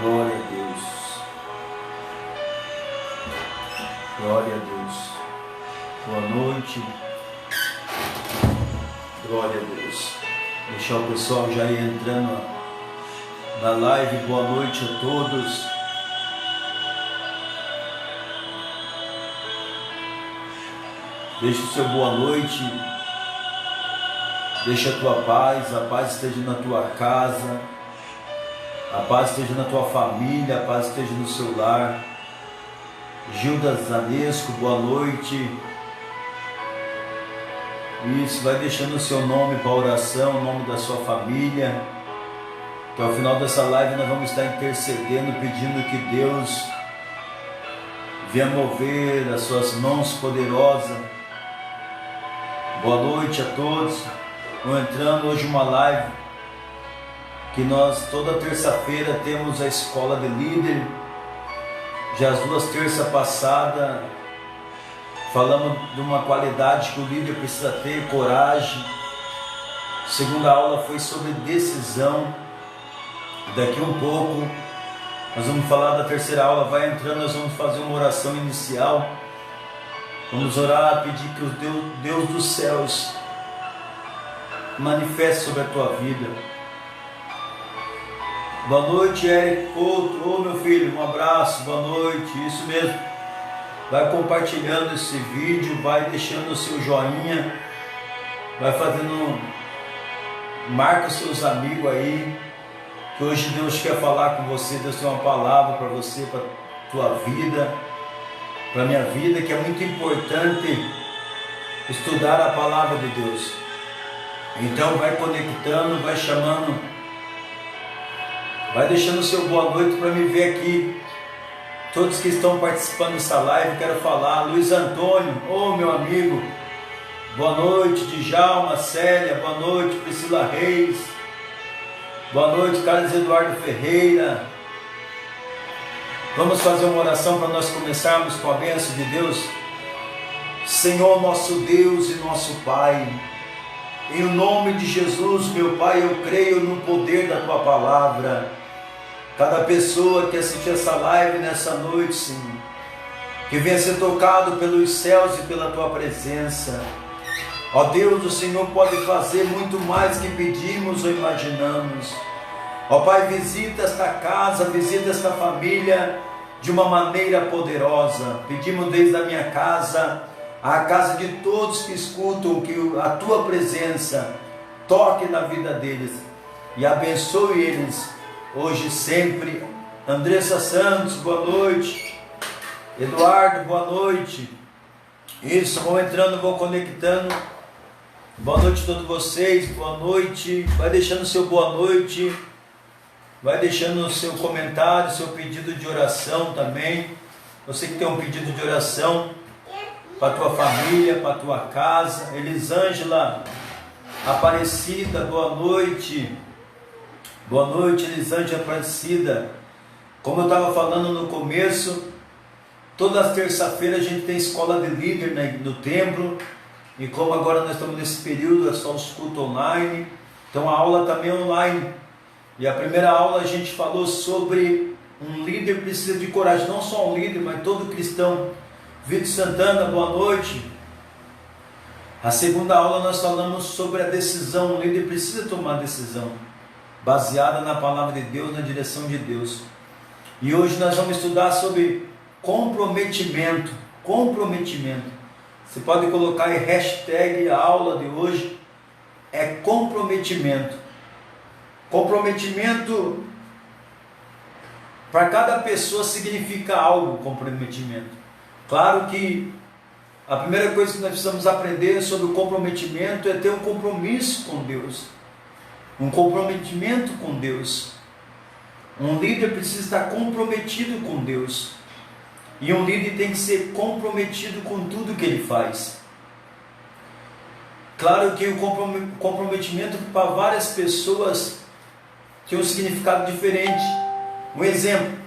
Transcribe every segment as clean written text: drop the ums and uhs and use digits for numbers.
Glória a Deus. Glória a Deus. Boa noite. Glória a Deus. Deixar o pessoal já ir entrando na live. Boa noite a todos. Deixa o seu boa noite. Deixa a tua paz. A paz esteja na tua casa. A paz esteja na tua família. A paz esteja no seu lar. Gilda Zanesco, boa noite. Isso, vai deixando o seu nome para oração, o nome da sua família. Que ao final dessa live nós vamos estar intercedendo, pedindo que Deus venha mover as suas mãos poderosas. Boa noite a todos. Estou entrando hoje uma live que nós toda terça-feira temos a escola de líder. Já as 2 terças passadas falamos de uma qualidade que o líder precisa ter, coragem. A segunda aula foi sobre decisão. Daqui um pouco nós vamos falar da terceira aula. Vai entrando, nós vamos fazer uma oração inicial. Vamos orar, pedir que o Deus dos céus manifeste sobre a tua vida. Boa noite, Eric Couto. Ô meu filho, um abraço, boa noite. Isso mesmo. Vai compartilhando esse vídeo, vai deixando o seu joinha, vai fazendo, marca os seus amigos aí, que hoje Deus quer falar com você. Deus tem uma palavra para você, para a tua vida, para a minha vida, que é muito importante estudar a palavra de Deus. Então vai conectando, vai chamando, vai deixando o seu boa noite para me ver aqui. Todos que estão participando dessa live, quero falar. Luiz Antônio, meu amigo, boa noite. Djalma, Célia, boa noite. Priscila Reis, boa noite. Carlos Eduardo Ferreira. Vamos fazer uma oração para nós começarmos com a bênção de Deus. Senhor, nosso Deus e nosso Pai, em nome de Jesus, meu Pai, eu creio no poder da Tua palavra. Cada pessoa que assistir essa live nessa noite, Senhor, que venha ser tocado pelos céus e pela Tua presença. Ó Deus, o Senhor pode fazer muito mais que pedimos ou imaginamos. Ó Pai, visita esta casa, visita esta família de uma maneira poderosa. Pedimos desde a minha casa, a casa de todos que escutam, que a Tua presença toque na vida deles e abençoe eles hoje e sempre. Andressa Santos, boa noite. Eduardo, boa noite. Isso, vou entrando, vou conectando. Boa noite a todos vocês, boa noite. Vai deixando o seu boa noite, vai deixando o seu comentário, seu pedido de oração também. Você que tem um pedido de oração para a tua família, para a tua casa. Elisângela Aparecida, boa noite. Boa noite, Elisângela Aparecida. Como eu estava falando no começo, todas as terça-feiras a gente tem escola de líder no templo. E como agora nós estamos nesse período, é só os cultos online. Então a aula também é online. E a primeira aula a gente falou sobre um líder precisa de coragem. Não só um líder, mas todo cristão. Vitor Santana, boa noite. A segunda aula nós falamos sobre a decisão. Um líder precisa tomar decisão baseada na palavra de Deus, na direção de Deus. E hoje nós vamos estudar sobre comprometimento. Comprometimento. Você pode colocar aí hashtag, a aula de hoje é comprometimento. Comprometimento, para cada pessoa significa algo, comprometimento. Claro que a primeira coisa que nós precisamos aprender sobre o comprometimento é ter um compromisso com Deus. Um comprometimento com Deus. Um líder precisa estar comprometido com Deus. E um líder tem que ser comprometido com tudo que ele faz. Claro que o comprometimento para várias pessoas tem um significado diferente. Um exemplo,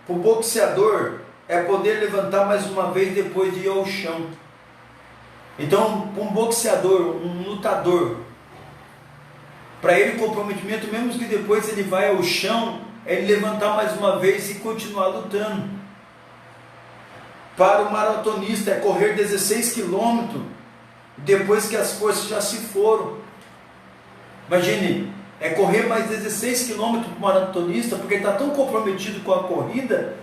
para o boxeador é poder levantar mais uma vez depois de ir ao chão. Então, para um boxeador, um lutador, para ele o comprometimento, mesmo que depois ele vai ao chão, é ele levantar mais uma vez e continuar lutando. Para o maratonista é correr 16 quilômetros depois que as forças já se foram. Imagine, é correr mais 16 quilômetros para o maratonista, porque ele está tão comprometido com a corrida,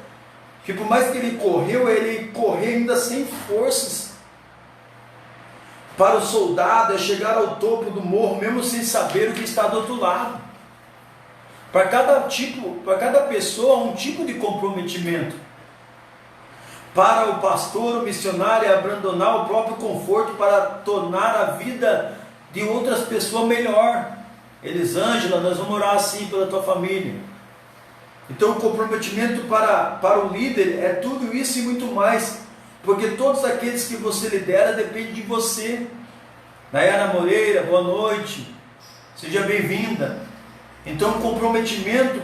que por mais que ele correu ainda sem forças. Para o soldado é chegar ao topo do morro, mesmo sem saber o que está do outro lado. Para cada pessoa, um tipo de comprometimento. Para o pastor, o missionário é abandonar o próprio conforto para tornar a vida de outras pessoas melhor. Elisângela, nós vamos orar assim pela tua família. Então o comprometimento para o líder é tudo isso e muito mais, porque todos aqueles que você lidera dependem de você. Nayara Moreira, boa noite, seja bem-vinda. Então o comprometimento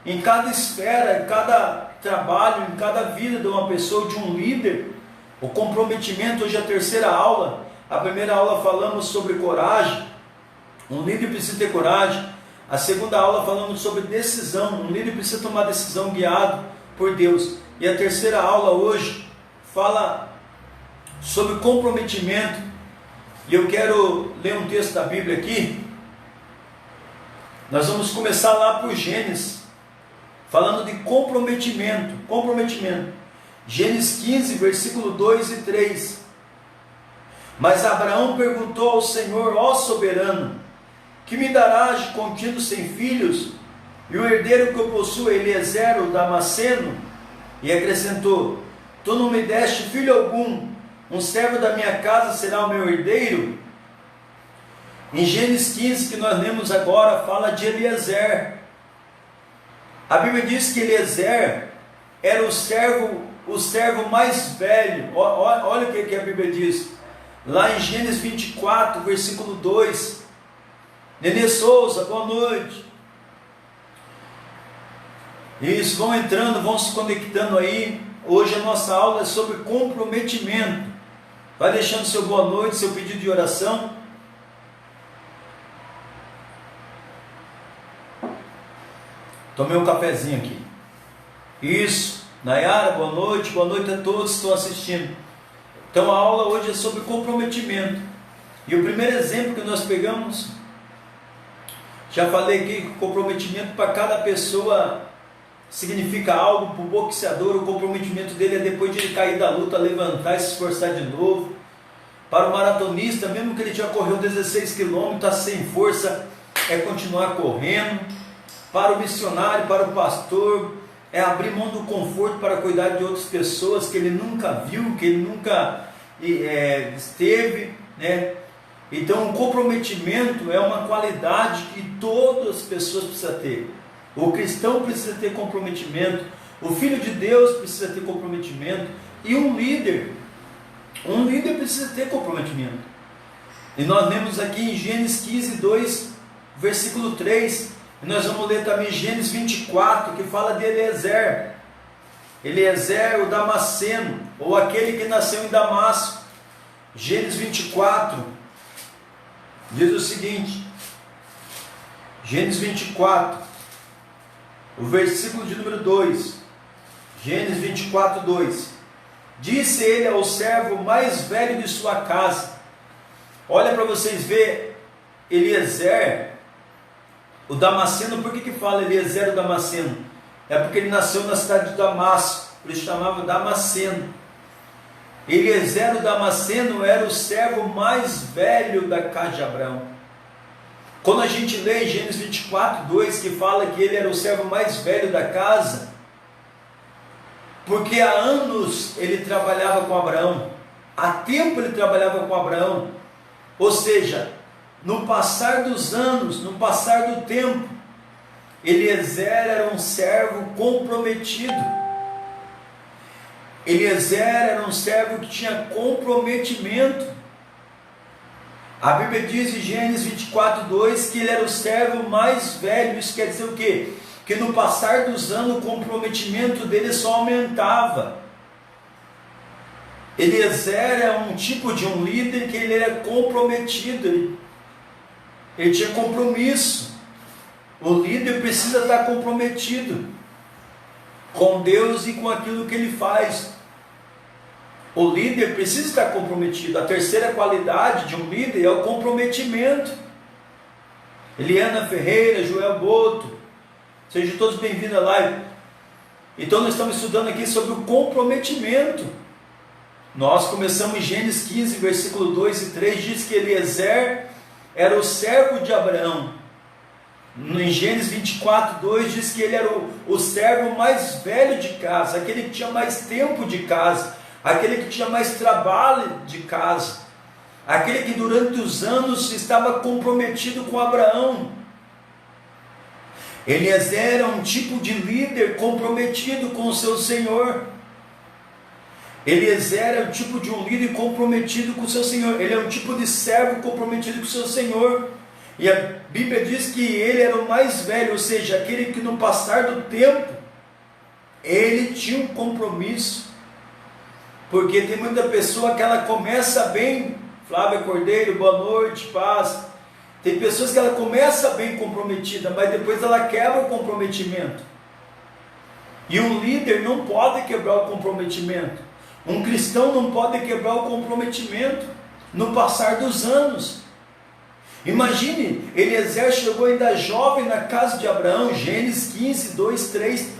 em cada esfera, em cada trabalho, em cada vida de uma pessoa, de um líder, o comprometimento. Hoje é a terceira aula. A primeira aula falamos sobre coragem, um líder precisa ter coragem. A segunda aula falamos sobre decisão, um líder precisa tomar decisão guiado por Deus. E a terceira aula hoje fala sobre comprometimento, e eu quero ler um texto da Bíblia aqui. Nós vamos começar lá por Gênesis, falando de comprometimento. Gênesis 15, versículo 2 e 3. Mas Abraão perguntou ao Senhor: ó soberano, que me darás de contínuo sem filhos? E o herdeiro que eu possuo é Eliezer, o Damasceno? E acrescentou: tu não me deste filho algum, um servo da minha casa será o meu herdeiro? Em Gênesis 15, que nós lemos agora, fala de Eliezer. A Bíblia diz que Eliezer era o servo mais velho. Olha o que a Bíblia diz. Lá em Gênesis 24, versículo 2. Nenê Souza, boa noite. Isso, vão entrando, vão se conectando aí. Hoje a nossa aula é sobre comprometimento. Vai deixando seu boa noite, seu pedido de oração. Tomei um cafezinho aqui. Isso, Nayara, boa noite a todos que estão assistindo. Então a aula hoje é sobre comprometimento. E o primeiro exemplo que nós pegamos, já falei aqui que comprometimento para cada pessoa significa algo. Para o boxeador, o comprometimento dele é depois de ele cair da luta, levantar e se esforçar de novo. Para o maratonista, mesmo que ele já correu 16 km, está sem força, é continuar correndo. Para o missionário, para o pastor, é abrir mão do conforto para cuidar de outras pessoas que ele nunca viu, que ele nunca esteve, né? Então o comprometimento é uma qualidade que todas as pessoas precisam ter. O cristão precisa ter comprometimento, o filho de Deus precisa ter comprometimento, e um líder precisa ter comprometimento. E nós lemos aqui em Gênesis 15, 2, versículo 3, e nós vamos ler também Gênesis 24, que fala de Eliezer, o Damasceno, ou aquele que nasceu em Damasco. Gênesis 24, diz o seguinte, Gênesis 24, o versículo de número 2, Gênesis 24, 2, disse ele ao servo mais velho de sua casa. Olha para vocês verem, Eliezer, o Damasceno. Por que fala Eliezer, o Damasceno? É porque ele nasceu na cidade de Damasco, por isso chamava Damasceno. Eliezer, o Damasceno, era o servo mais velho da casa de Abraão. Quando a gente lê em Gênesis 24, 2, que fala que ele era o servo mais velho da casa, porque há anos ele trabalhava com Abraão, há tempo ele trabalhava com Abraão, ou seja, no passar dos anos, no passar do tempo, Eliezer era um servo comprometido. Eliezer era um servo que tinha comprometimento. A Bíblia diz em Gênesis 24, 2 que ele era o servo mais velho. Isso quer dizer o quê? Que no passar dos anos o comprometimento dele só aumentava. Eliezer é um tipo de um líder que ele era comprometido, ele tinha compromisso. O líder precisa estar comprometido com Deus e com aquilo que ele faz. O líder precisa estar comprometido. A terceira qualidade de um líder é o comprometimento. Eliana Ferreira, Joel Boto, sejam todos bem-vindos à live. Então nós estamos estudando aqui sobre o comprometimento. Nós começamos em Gênesis 15, versículo 2 e 3, diz que Eliezer era o servo de Abraão. Em Gênesis 24, 2 diz que ele era o servo mais velho de casa, aquele que tinha mais tempo de casa, aquele que tinha mais trabalho de casa, aquele que durante os anos estava comprometido com Abraão. Eliezer era um tipo de líder comprometido com o seu Senhor. Eliezer é o tipo de um líder comprometido com o seu Senhor. Ele é um tipo de servo comprometido com o seu Senhor. E a Bíblia diz que ele era o mais velho, ou seja, aquele que no passar do tempo, ele tinha um compromisso. Porque tem muita pessoa que ela começa bem, Flávia Cordeiro, boa noite, paz. Tem pessoas que ela começa bem comprometida, mas depois ela quebra o comprometimento. E um líder não pode quebrar o comprometimento. Um cristão não pode quebrar o comprometimento no passar dos anos. Imagine, Eliezer chegou ainda jovem na casa de Abraão, Gênesis 15, 2, 3,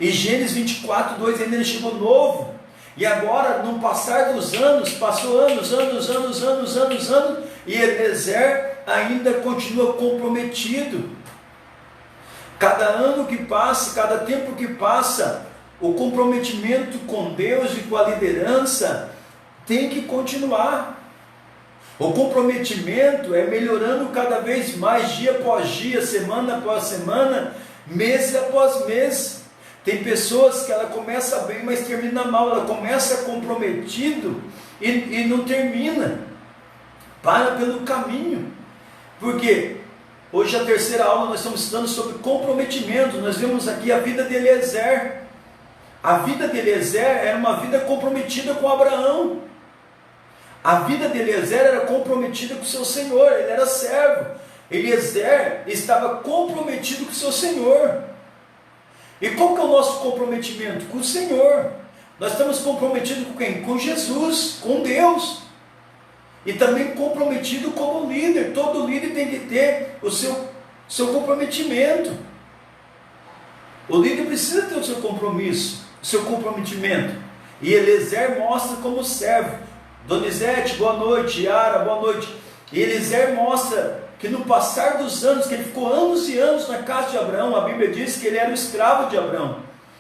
e Gênesis 24, 2, ainda ele chegou novo, e agora, no passar dos anos, passou anos, e Eliezer ainda continua comprometido. Cada ano que passa, cada tempo que passa, o comprometimento com Deus e com a liderança tem que continuar. O comprometimento é melhorando cada vez mais, dia após dia, semana após semana, mês após mês. Tem pessoas que ela começa bem, mas termina mal. Ela começa comprometido e não termina. Para pelo caminho. Porque hoje a terceira aula nós estamos estudando sobre comprometimento. Nós vemos aqui a vida de Eliezer. A vida de Eliezer era uma vida comprometida com Abraão. A vida de Eliezer era comprometida com o seu Senhor, ele era servo. Eliezer estava comprometido com o seu Senhor. E qual que é o nosso comprometimento? Com o Senhor. Nós estamos comprometidos com quem? Com Jesus, com Deus. E também comprometido como líder. Todo líder tem que ter o seu comprometimento. O líder precisa ter o seu compromisso, o seu comprometimento. E Eliezer mostra como servo. Donizete, boa noite. Yara, boa noite. E Eliezer mostra que no passar dos anos, que ele ficou anos e anos na casa de Abraão, a Bíblia diz que ele era o escravo de Abraão,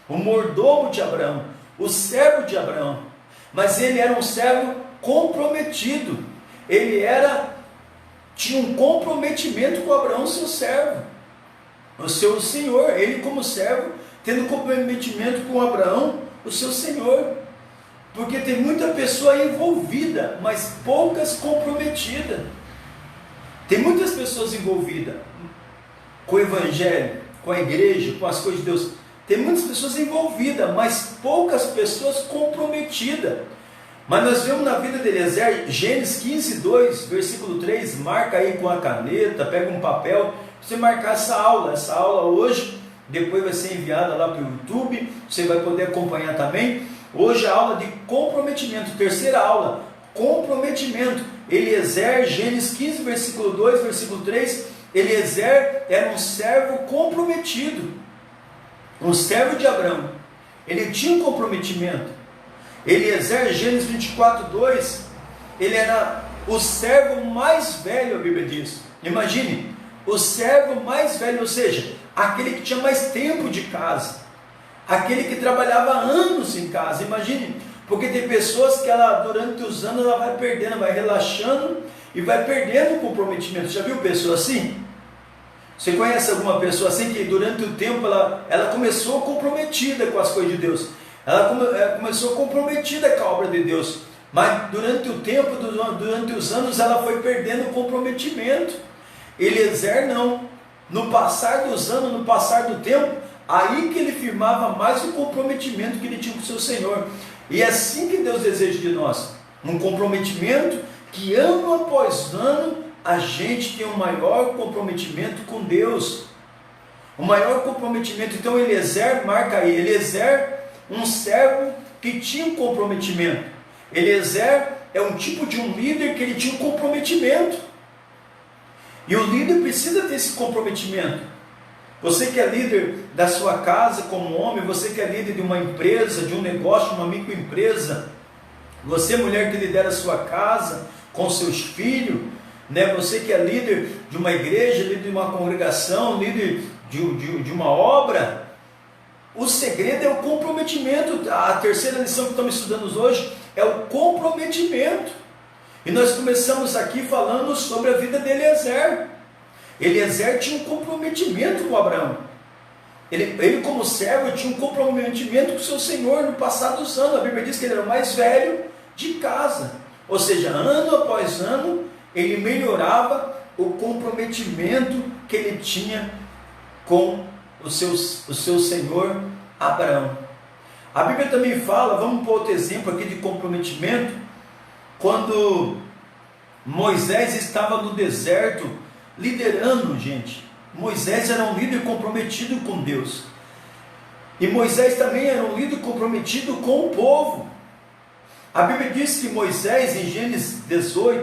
o mordomo de Abraão, o servo de Abraão. Mas ele era um servo comprometido. Ele tinha um comprometimento com Abraão, seu servo, o seu senhor. Ele como servo, tendo comprometimento com Abraão, o seu senhor. Porque tem muita pessoa envolvida, mas poucas comprometidas. Tem muitas pessoas envolvidas com o evangelho, com a igreja, com as coisas de Deus. Tem muitas pessoas envolvidas, mas poucas pessoas comprometidas. Mas nós vemos na vida de Eliezer, Gênesis 15, 2, versículo 3, marca aí com a caneta, pega um papel, você marcar essa aula. Essa aula hoje, depois vai ser enviada lá para o YouTube, você vai poder acompanhar também. Hoje a aula de comprometimento, terceira aula, comprometimento. Eliezer, Gênesis 15, versículo 2, versículo 3, Eliezer era um servo comprometido, um servo de Abraão. Ele tinha um comprometimento. Eliezer, Gênesis 24, 2, ele era o servo mais velho, a Bíblia diz. Imagine, o servo mais velho, ou seja, aquele que tinha mais tempo de casa, aquele que trabalhava anos em casa. Imagine, porque tem pessoas que durante os anos ela vai perdendo, vai relaxando e vai perdendo o comprometimento. Já viu pessoa assim? Você conhece alguma pessoa assim que durante o tempo ela começou comprometida com as coisas de Deus, ela começou comprometida com a obra de Deus, mas durante o tempo, durante os anos ela foi perdendo o comprometimento. Eliezer não, no passar dos anos, no passar do tempo, aí que ele firmava mais o comprometimento que ele tinha com o seu Senhor. E é assim que Deus deseja de nós, um comprometimento que ano após ano a gente tem um maior comprometimento com Deus. O maior comprometimento. Então Eliezer, marca aí, Eliezer, um servo que tinha um comprometimento. Eliezer é um tipo de um líder que ele tinha um comprometimento. E o líder precisa ter esse comprometimento. Você que é líder da sua casa como homem, você que é líder de uma empresa, de um negócio, de uma microempresa, você mulher que lidera a sua casa com seus filhos, né? Você que é líder de uma igreja, líder de uma congregação, líder de uma obra, o segredo é o comprometimento. A terceira lição que estamos estudando hoje é o comprometimento. E nós começamos aqui falando sobre a vida de Eliezer. Eliezer tinha um comprometimento com Abraão. Ele como servo tinha um comprometimento com o seu Senhor no passado dos anos. A Bíblia diz que ele era o mais velho de casa. Ou seja, ano após ano, ele melhorava o comprometimento que ele tinha com o seu Senhor Abraão. A Bíblia também fala, vamos pôr outro exemplo aqui de comprometimento, quando Moisés estava no deserto liderando, gente. Moisés era um líder comprometido com Deus. E Moisés também era um líder comprometido com o povo. A Bíblia diz que Moisés, em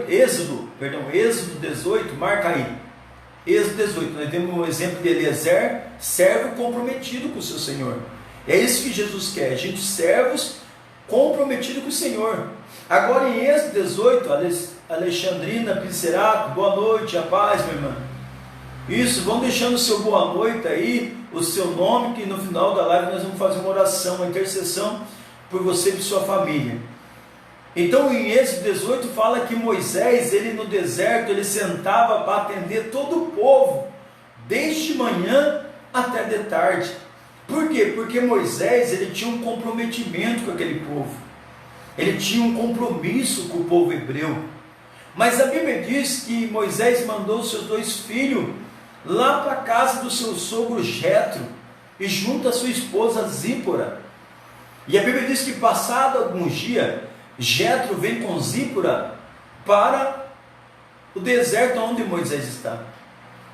Êxodo 18, marca aí. Êxodo 18, nós temos um exemplo de Eliezer, servo comprometido com o seu Senhor. É isso que Jesus quer, gente, servos comprometidos com o Senhor. Agora em Êxodo 18, Alexandrina Pincerato, boa noite, a paz, minha irmã. Isso, vão deixando o seu boa noite aí, o seu nome, que no final da live nós vamos fazer uma oração, uma intercessão por você e por sua família. Então em Êxodo 18 fala que Moisés, ele no deserto, ele sentava para atender todo o povo, desde manhã até de tarde. Por quê? Porque Moisés, ele tinha um comprometimento com aquele povo. Ele tinha um compromisso com o povo hebreu. Mas a Bíblia diz que Moisés mandou seus 2 filhos lá para a casa do seu sogro Jetro, e junto a sua esposa Zípora. E a Bíblia diz que passado alguns dias, Jetro vem com Zípora para o deserto onde Moisés está.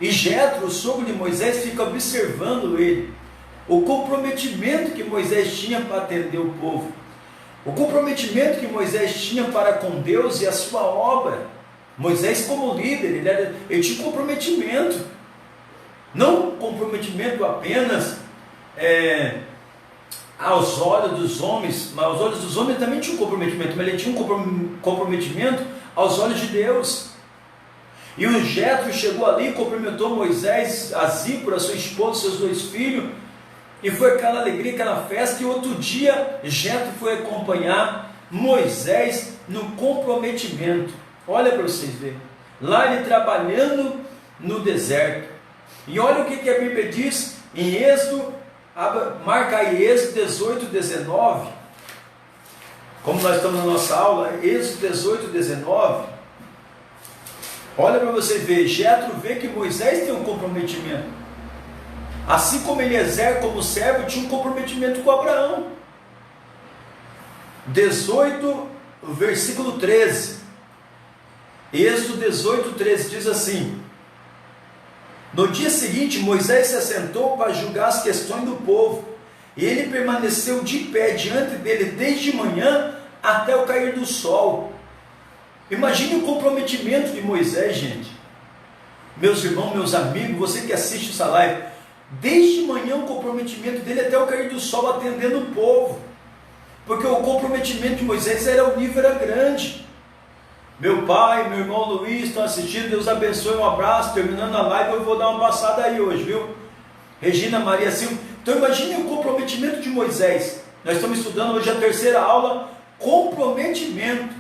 E Jetro, o sogro de Moisés, fica observando ele. O comprometimento que Moisés tinha para atender o povo. O comprometimento que Moisés tinha para com Deus e a sua obra. Moisés como líder, ele tinha comprometimento. Não comprometimento apenas aos olhos dos homens, mas aos olhos dos homens também tinha um comprometimento, mas ele tinha um comprometimento aos olhos de Deus. E o Jetro chegou ali, cumprimentou Moisés, a Zípora, sua esposa, seus 2 filhos, e foi aquela alegria, aquela festa. E outro dia Jetro foi acompanhar Moisés no comprometimento. Olha para vocês verem, lá ele trabalhando no deserto. E olha o que a Bíblia diz em Êxodo, marca aí Êxodo 18, 19, como nós estamos na nossa aula, Êxodo 18, 19, olha para você ver, Jetro vê que Moisés tem um comprometimento, assim como Eliezer como servo tinha um comprometimento com Abraão. 18, versículo 13, Êxodo 18, 13, diz assim: no dia seguinte, Moisés se assentou para julgar as questões do povo, e ele permaneceu de pé diante dele desde manhã até o cair do sol. Imagine o comprometimento de Moisés, gente. Meus irmãos, meus amigos, você que assiste essa live, desde manhã o comprometimento dele até o cair do sol, atendendo o povo, porque o comprometimento de Moisés o nível era grande. Meu pai, meu irmão Luiz estão assistindo, Deus abençoe, um abraço. Terminando a live eu vou dar uma passada aí hoje, viu? Regina Maria Silva. Então imagine o comprometimento de Moisés. Nós estamos estudando hoje a terceira aula, comprometimento.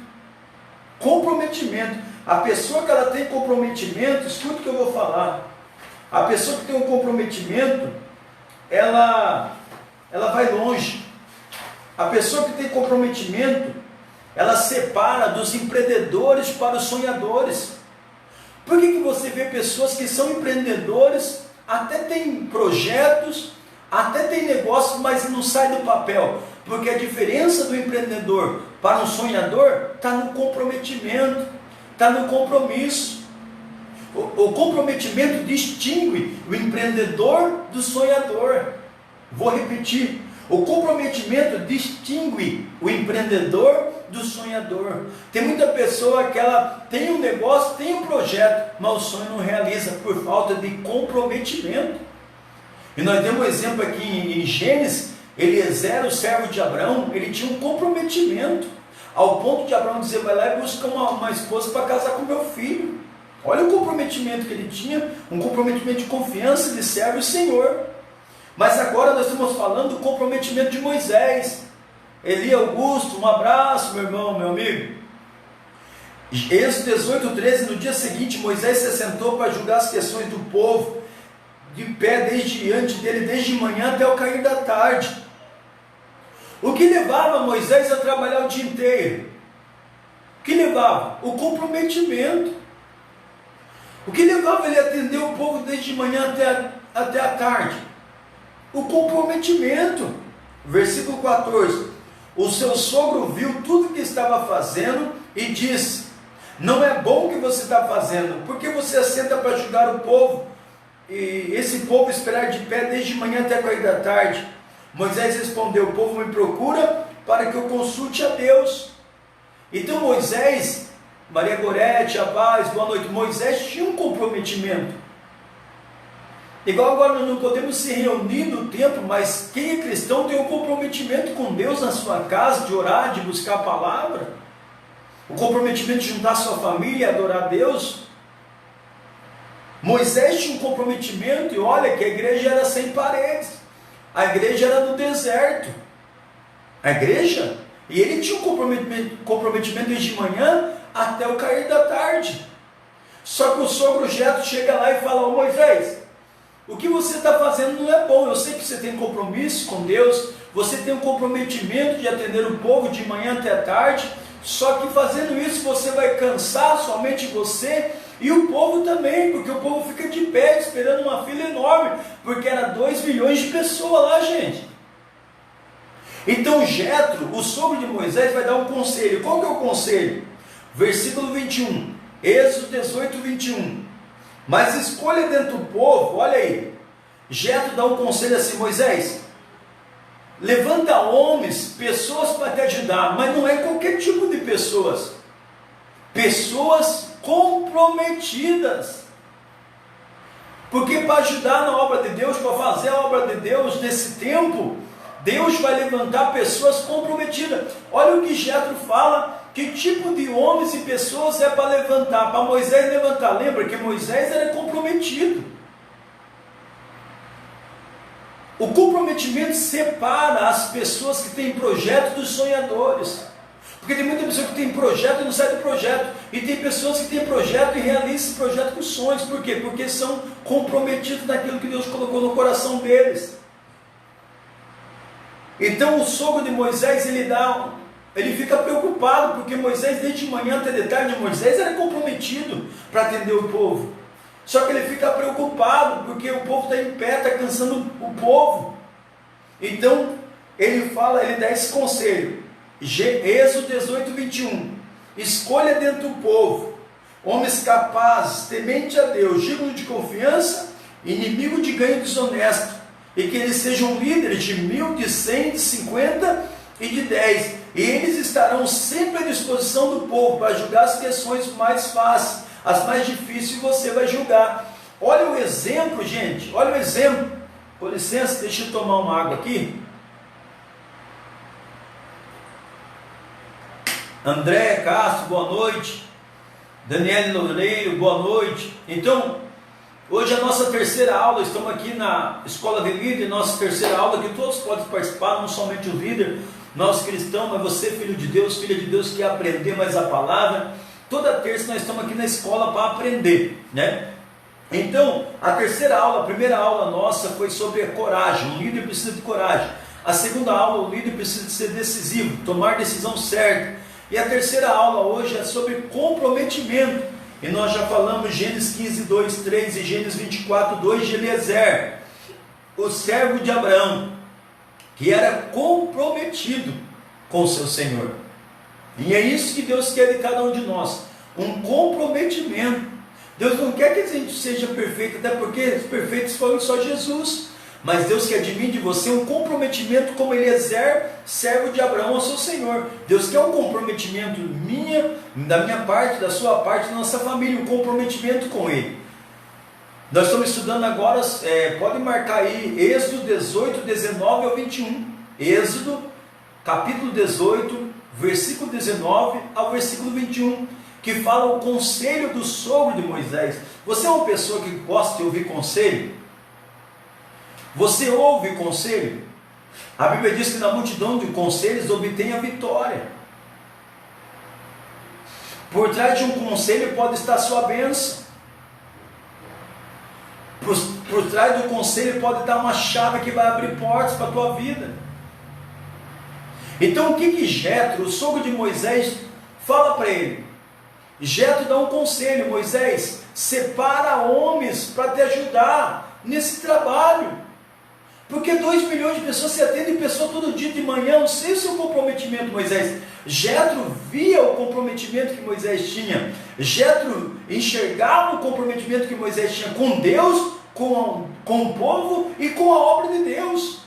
Comprometimento. A pessoa que ela tem comprometimento, escuta o que eu vou falar. A pessoa que tem um comprometimento, ela vai longe. A pessoa que tem comprometimento, ela separa dos empreendedores para os sonhadores. Por que você vê pessoas que são empreendedores, até tem projetos, até tem negócios, mas não sai do papel? Porque a diferença do empreendedor para um sonhador está no comprometimento, está no compromisso. O comprometimento distingue o empreendedor do sonhador. Vou repetir. O comprometimento distingue o empreendedor do sonhador. Tem muita pessoa que ela tem um negócio, tem um projeto, mas o sonho não realiza por falta de comprometimento. E nós temos um exemplo aqui em Gênesis. Eliezer, o servo de Abraão, ele tinha um comprometimento, ao ponto de Abraão dizer: vai lá e busca uma esposa para casar com meu filho. Olha o comprometimento que ele tinha, um comprometimento de confiança, de servo e Senhor. Mas agora nós estamos falando do comprometimento de Moisés. Eli Augusto, um abraço, meu irmão, meu amigo. Êxodo 18:13, no dia seguinte, Moisés se assentou para julgar as questões do povo, de pé diante dele, desde manhã até o cair da tarde. O que levava Moisés a trabalhar o dia inteiro? O que levava? O comprometimento. O que levava ele a atender o povo desde manhã até a tarde? O comprometimento. Versículo 14. O seu sogro viu tudo o que estava fazendo e disse: não é bom o que você está fazendo, porque você assenta para julgar o povo, e esse povo esperar de pé desde manhã até a cair da tarde. Moisés respondeu: o povo me procura para que eu consulte a Deus. Então Moisés, Maria Gorete, a paz, boa noite. Moisés tinha um comprometimento. Igual agora nós não podemos se reunir no templo, mas quem é cristão tem um comprometimento com Deus na sua casa, de orar, de buscar a palavra. O comprometimento de juntar a sua família e adorar a Deus. Moisés tinha um comprometimento, e olha que a igreja era sem paredes. A igreja era no deserto. A igreja, e ele tinha um comprometimento desde manhã até o cair da tarde. Só que o sogro Jetro chega lá e fala: ô Moisés, o que você está fazendo não é bom. Eu sei que você tem compromisso com Deus, você tem um comprometimento de atender o povo de manhã até a tarde, só que fazendo isso você vai cansar somente você e o povo também, porque o povo fica de pé esperando uma fila enorme, porque era 2 milhões de pessoas lá, gente. Então Jetro, o sogro de Moisés, vai dar um conselho. Qual que é o conselho? Versículo 21, Êxodo 18, 21. Mas escolha dentro do povo, olha aí, Jetro dá um conselho assim: Moisés, levanta homens, pessoas para te ajudar, mas não é qualquer tipo de pessoas, pessoas comprometidas, porque para ajudar na obra de Deus, para fazer a obra de Deus nesse tempo, Deus vai levantar pessoas comprometidas. Olha o que Jetro fala, que tipo de homens e pessoas é para levantar, para Moisés levantar. Lembra que Moisés era comprometido. O comprometimento separa as pessoas que têm projeto dos sonhadores. Porque tem muita pessoa que tem projeto e não sai do projeto. E tem pessoas que têm projeto e realizam esse projeto com sonhos. Por quê? Porque são comprometidos naquilo que Deus colocou no coração deles. Então o sogro de Moisés, ele fica preocupado, porque Moisés, desde manhã até de tarde, Moisés era comprometido para atender o povo. Só que ele fica preocupado, porque o povo está em pé, está cansando o povo. Então, ele dá esse conselho. Êxodo 18, 21. Escolha dentro do povo homens capazes, temente a Deus, dignos de confiança, inimigo de ganho desonesto, e que eles sejam líderes de 1.000, de 100, de 50 e de 10. E eles estarão sempre à disposição do povo para julgar as questões mais fáceis, as mais difíceis você vai julgar. Olha o exemplo, gente, olha o exemplo. Com licença, deixa eu tomar uma água aqui. André Castro, boa noite. Daniele Loureiro, boa noite. Então, hoje é a nossa terceira aula, estamos aqui na Escola de Líder, nossa terceira aula, que todos podem participar, não somente o líder, nós cristãos, mas você, filho de Deus, filha de Deus, que quer aprender mais a palavra. Toda terça nós estamos aqui na escola para aprender, né? Então, a terceira aula, a primeira aula nossa foi sobre a coragem. O líder precisa de coragem. A segunda aula, o líder precisa de ser decisivo, tomar decisão certa. E a terceira aula hoje é sobre comprometimento. E nós já falamos Gênesis 15, 2, 3 e Gênesis 24, 2 de Eliezer, o servo de Abraão, que era comprometido com o seu Senhor. E é isso que Deus quer de cada um de nós, um comprometimento. Deus não quer que a gente seja perfeito, até porque os perfeitos foram só Jesus. Mas Deus quer de mim, de você, um comprometimento como Eliezer, servo de Abraão, ao seu Senhor. Deus quer um comprometimento da minha parte, da sua parte, da nossa família, um comprometimento com Ele. Nós estamos estudando agora, pode marcar aí, Êxodo 18, 19 ao 21. Êxodo, capítulo 18, versículo 19 ao versículo 21, que fala o conselho do sogro de Moisés. Você é uma pessoa que gosta de ouvir conselho? Você ouve conselho? A Bíblia diz que na multidão de conselhos obtém a vitória. Por trás de um conselho pode estar a sua bênção. Por trás do conselho pode estar uma chave que vai abrir portas para a tua vida. Então o que Jetro, o sogro de Moisés, fala para ele? Jetro dá um conselho: Moisés, separa homens para te ajudar nesse trabalho. Porque 2 milhões de pessoas se atendem pessoa todo dia de manhã. Não sei o seu comprometimento, Moisés. Jetro via o comprometimento que Moisés tinha. Jetro enxergava o comprometimento que Moisés tinha com Deus, com o povo e com a obra de Deus.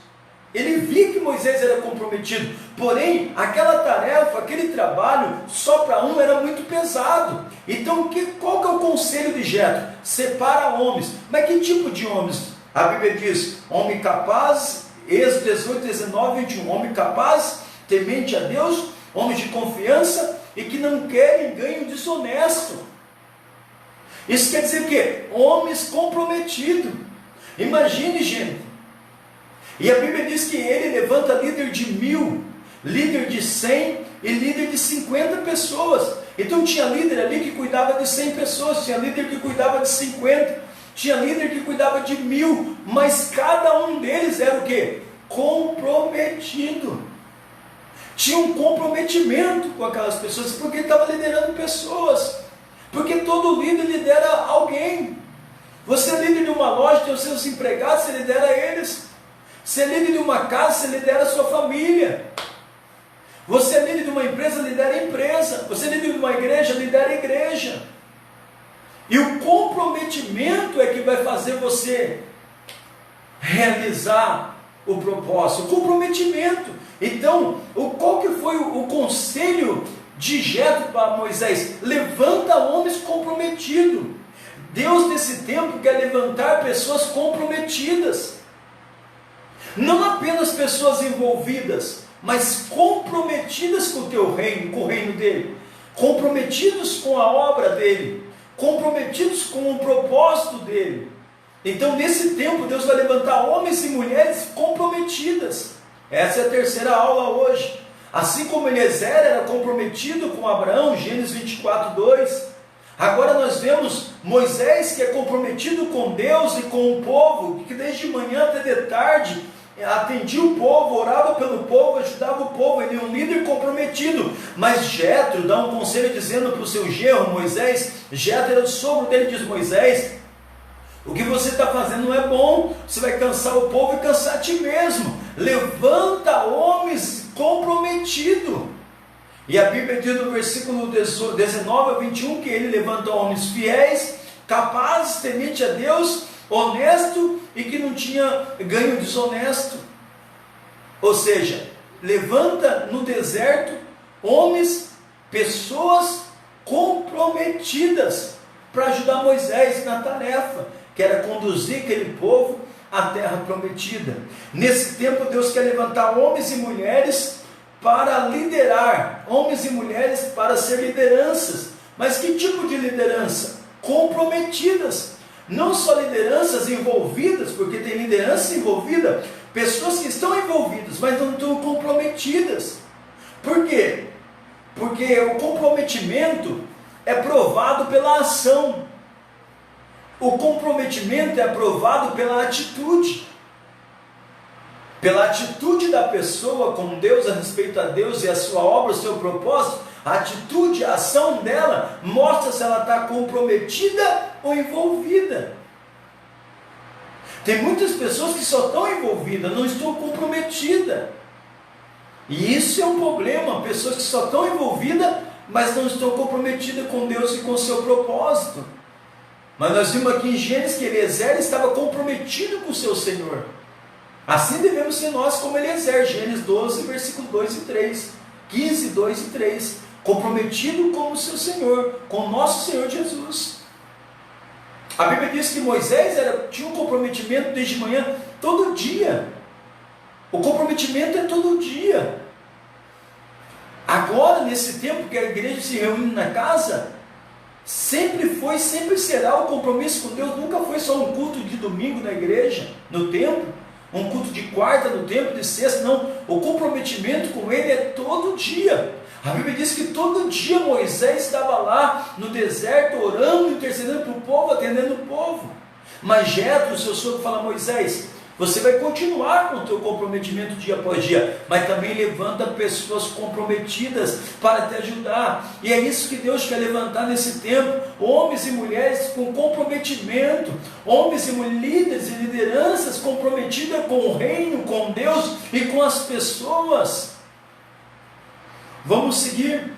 Ele via que Moisés era comprometido. Porém, aquela tarefa, aquele trabalho, só para um era muito pesado. Então, qual que é o conselho de Jetro? Separa homens. Mas que tipo de homens? A Bíblia diz: homem capaz, Êxodo 18, 19, 21, homem capaz, temente a Deus, homens de confiança e que não querem ganho desonesto. Isso quer dizer o quê? Homens comprometidos. Imagine, gente. E a Bíblia diz que ele levanta líder de 1000, líder de 100 e líder de 50 pessoas. Então tinha líder ali que cuidava de 100 pessoas, tinha líder que cuidava de 50, tinha líder que cuidava de 1000, mas cada um deles era o quê? Comprometido. Tinha um comprometimento com aquelas pessoas, porque estava liderando pessoas. Porque todo líder lidera alguém. Você é líder de uma loja, tem os seus empregados, você lidera eles. Você é líder de uma casa, você lidera a sua família. Você é líder de uma empresa, lidera a empresa. Você é líder de uma igreja, lidera a igreja. E o comprometimento é que vai fazer você realizar o propósito. O comprometimento. Então, qual que foi o conselho de Jetro para Moisés? Levanta homens comprometidos. Deus nesse tempo quer levantar pessoas comprometidas. Não apenas pessoas envolvidas, mas comprometidas com o teu reino, com o reino dele. Comprometidos com a obra dele. Comprometidos com o propósito dele. Então nesse tempo Deus vai levantar homens e mulheres comprometidas. Essa é a terceira aula hoje. Assim como Eliezer era comprometido com Abraão, Gênesis 24, 2. Agora nós vemos Moisés, que é comprometido com Deus e com o povo, que desde manhã até de tarde atendia o povo, orava pelo povo, ajudava o povo. Ele é um líder comprometido. Mas Jetro dá um conselho dizendo para o seu genro Moisés. Jetro era o sogro dele, diz: Moisés, o que você está fazendo não é bom, você vai cansar o povo e cansar a ti mesmo. Levanta homens comprometidos. E a Bíblia diz no versículo 19 a 21 que ele levanta homens fiéis, capazes, temente a Deus, honesto e que não tinha ganho desonesto. Ou seja, levanta no deserto homens, pessoas comprometidas para ajudar Moisés na tarefa, que era conduzir aquele povo à terra prometida. Nesse tempo Deus quer levantar homens e mulheres para liderar, homens e mulheres para ser lideranças. Mas que tipo de liderança? Comprometidas. Não só lideranças envolvidas, porque tem liderança envolvida, pessoas que estão envolvidas, mas não estão comprometidas. Por quê? Porque o comprometimento é provado pela ação. O comprometimento é provado pela atitude. Pela atitude da pessoa com Deus, a respeito a Deus e a sua obra, o seu propósito, a atitude, a ação dela mostra se ela está comprometida ou envolvida. Tem muitas pessoas que só estão envolvidas, não estão comprometidas. E isso é um problema, pessoas que só estão envolvidas, mas não estão comprometidas com Deus e com o seu propósito. Mas nós vimos aqui em Gênesis que Eliezer estava comprometido com o seu Senhor. Assim devemos ser nós como Eliezer, Gênesis 12, versículo 2 e 3, 15, 2 e 3, comprometido com o seu Senhor, com o nosso Senhor Jesus. A Bíblia diz que Moisés tinha um comprometimento desde manhã, todo dia. O comprometimento é todo dia. Agora, nesse tempo que a igreja se reúne na casa, sempre foi, sempre será o compromisso com Deus. Nunca foi só um culto de domingo na igreja, no templo, um culto de quarta no templo, de sexta, não. O comprometimento com Ele é todo dia. A Bíblia diz que todo dia Moisés estava lá no deserto, orando, intercedendo para o povo, atendendo o povo. Mas Jetro, seu sogro, fala: Moisés, você vai continuar com o teu comprometimento dia após dia, mas também levanta pessoas comprometidas para te ajudar. E é isso que Deus quer levantar nesse tempo, homens e mulheres com comprometimento, homens e líderes e lideranças comprometidas com o reino, com Deus e com as pessoas. Vamos seguir.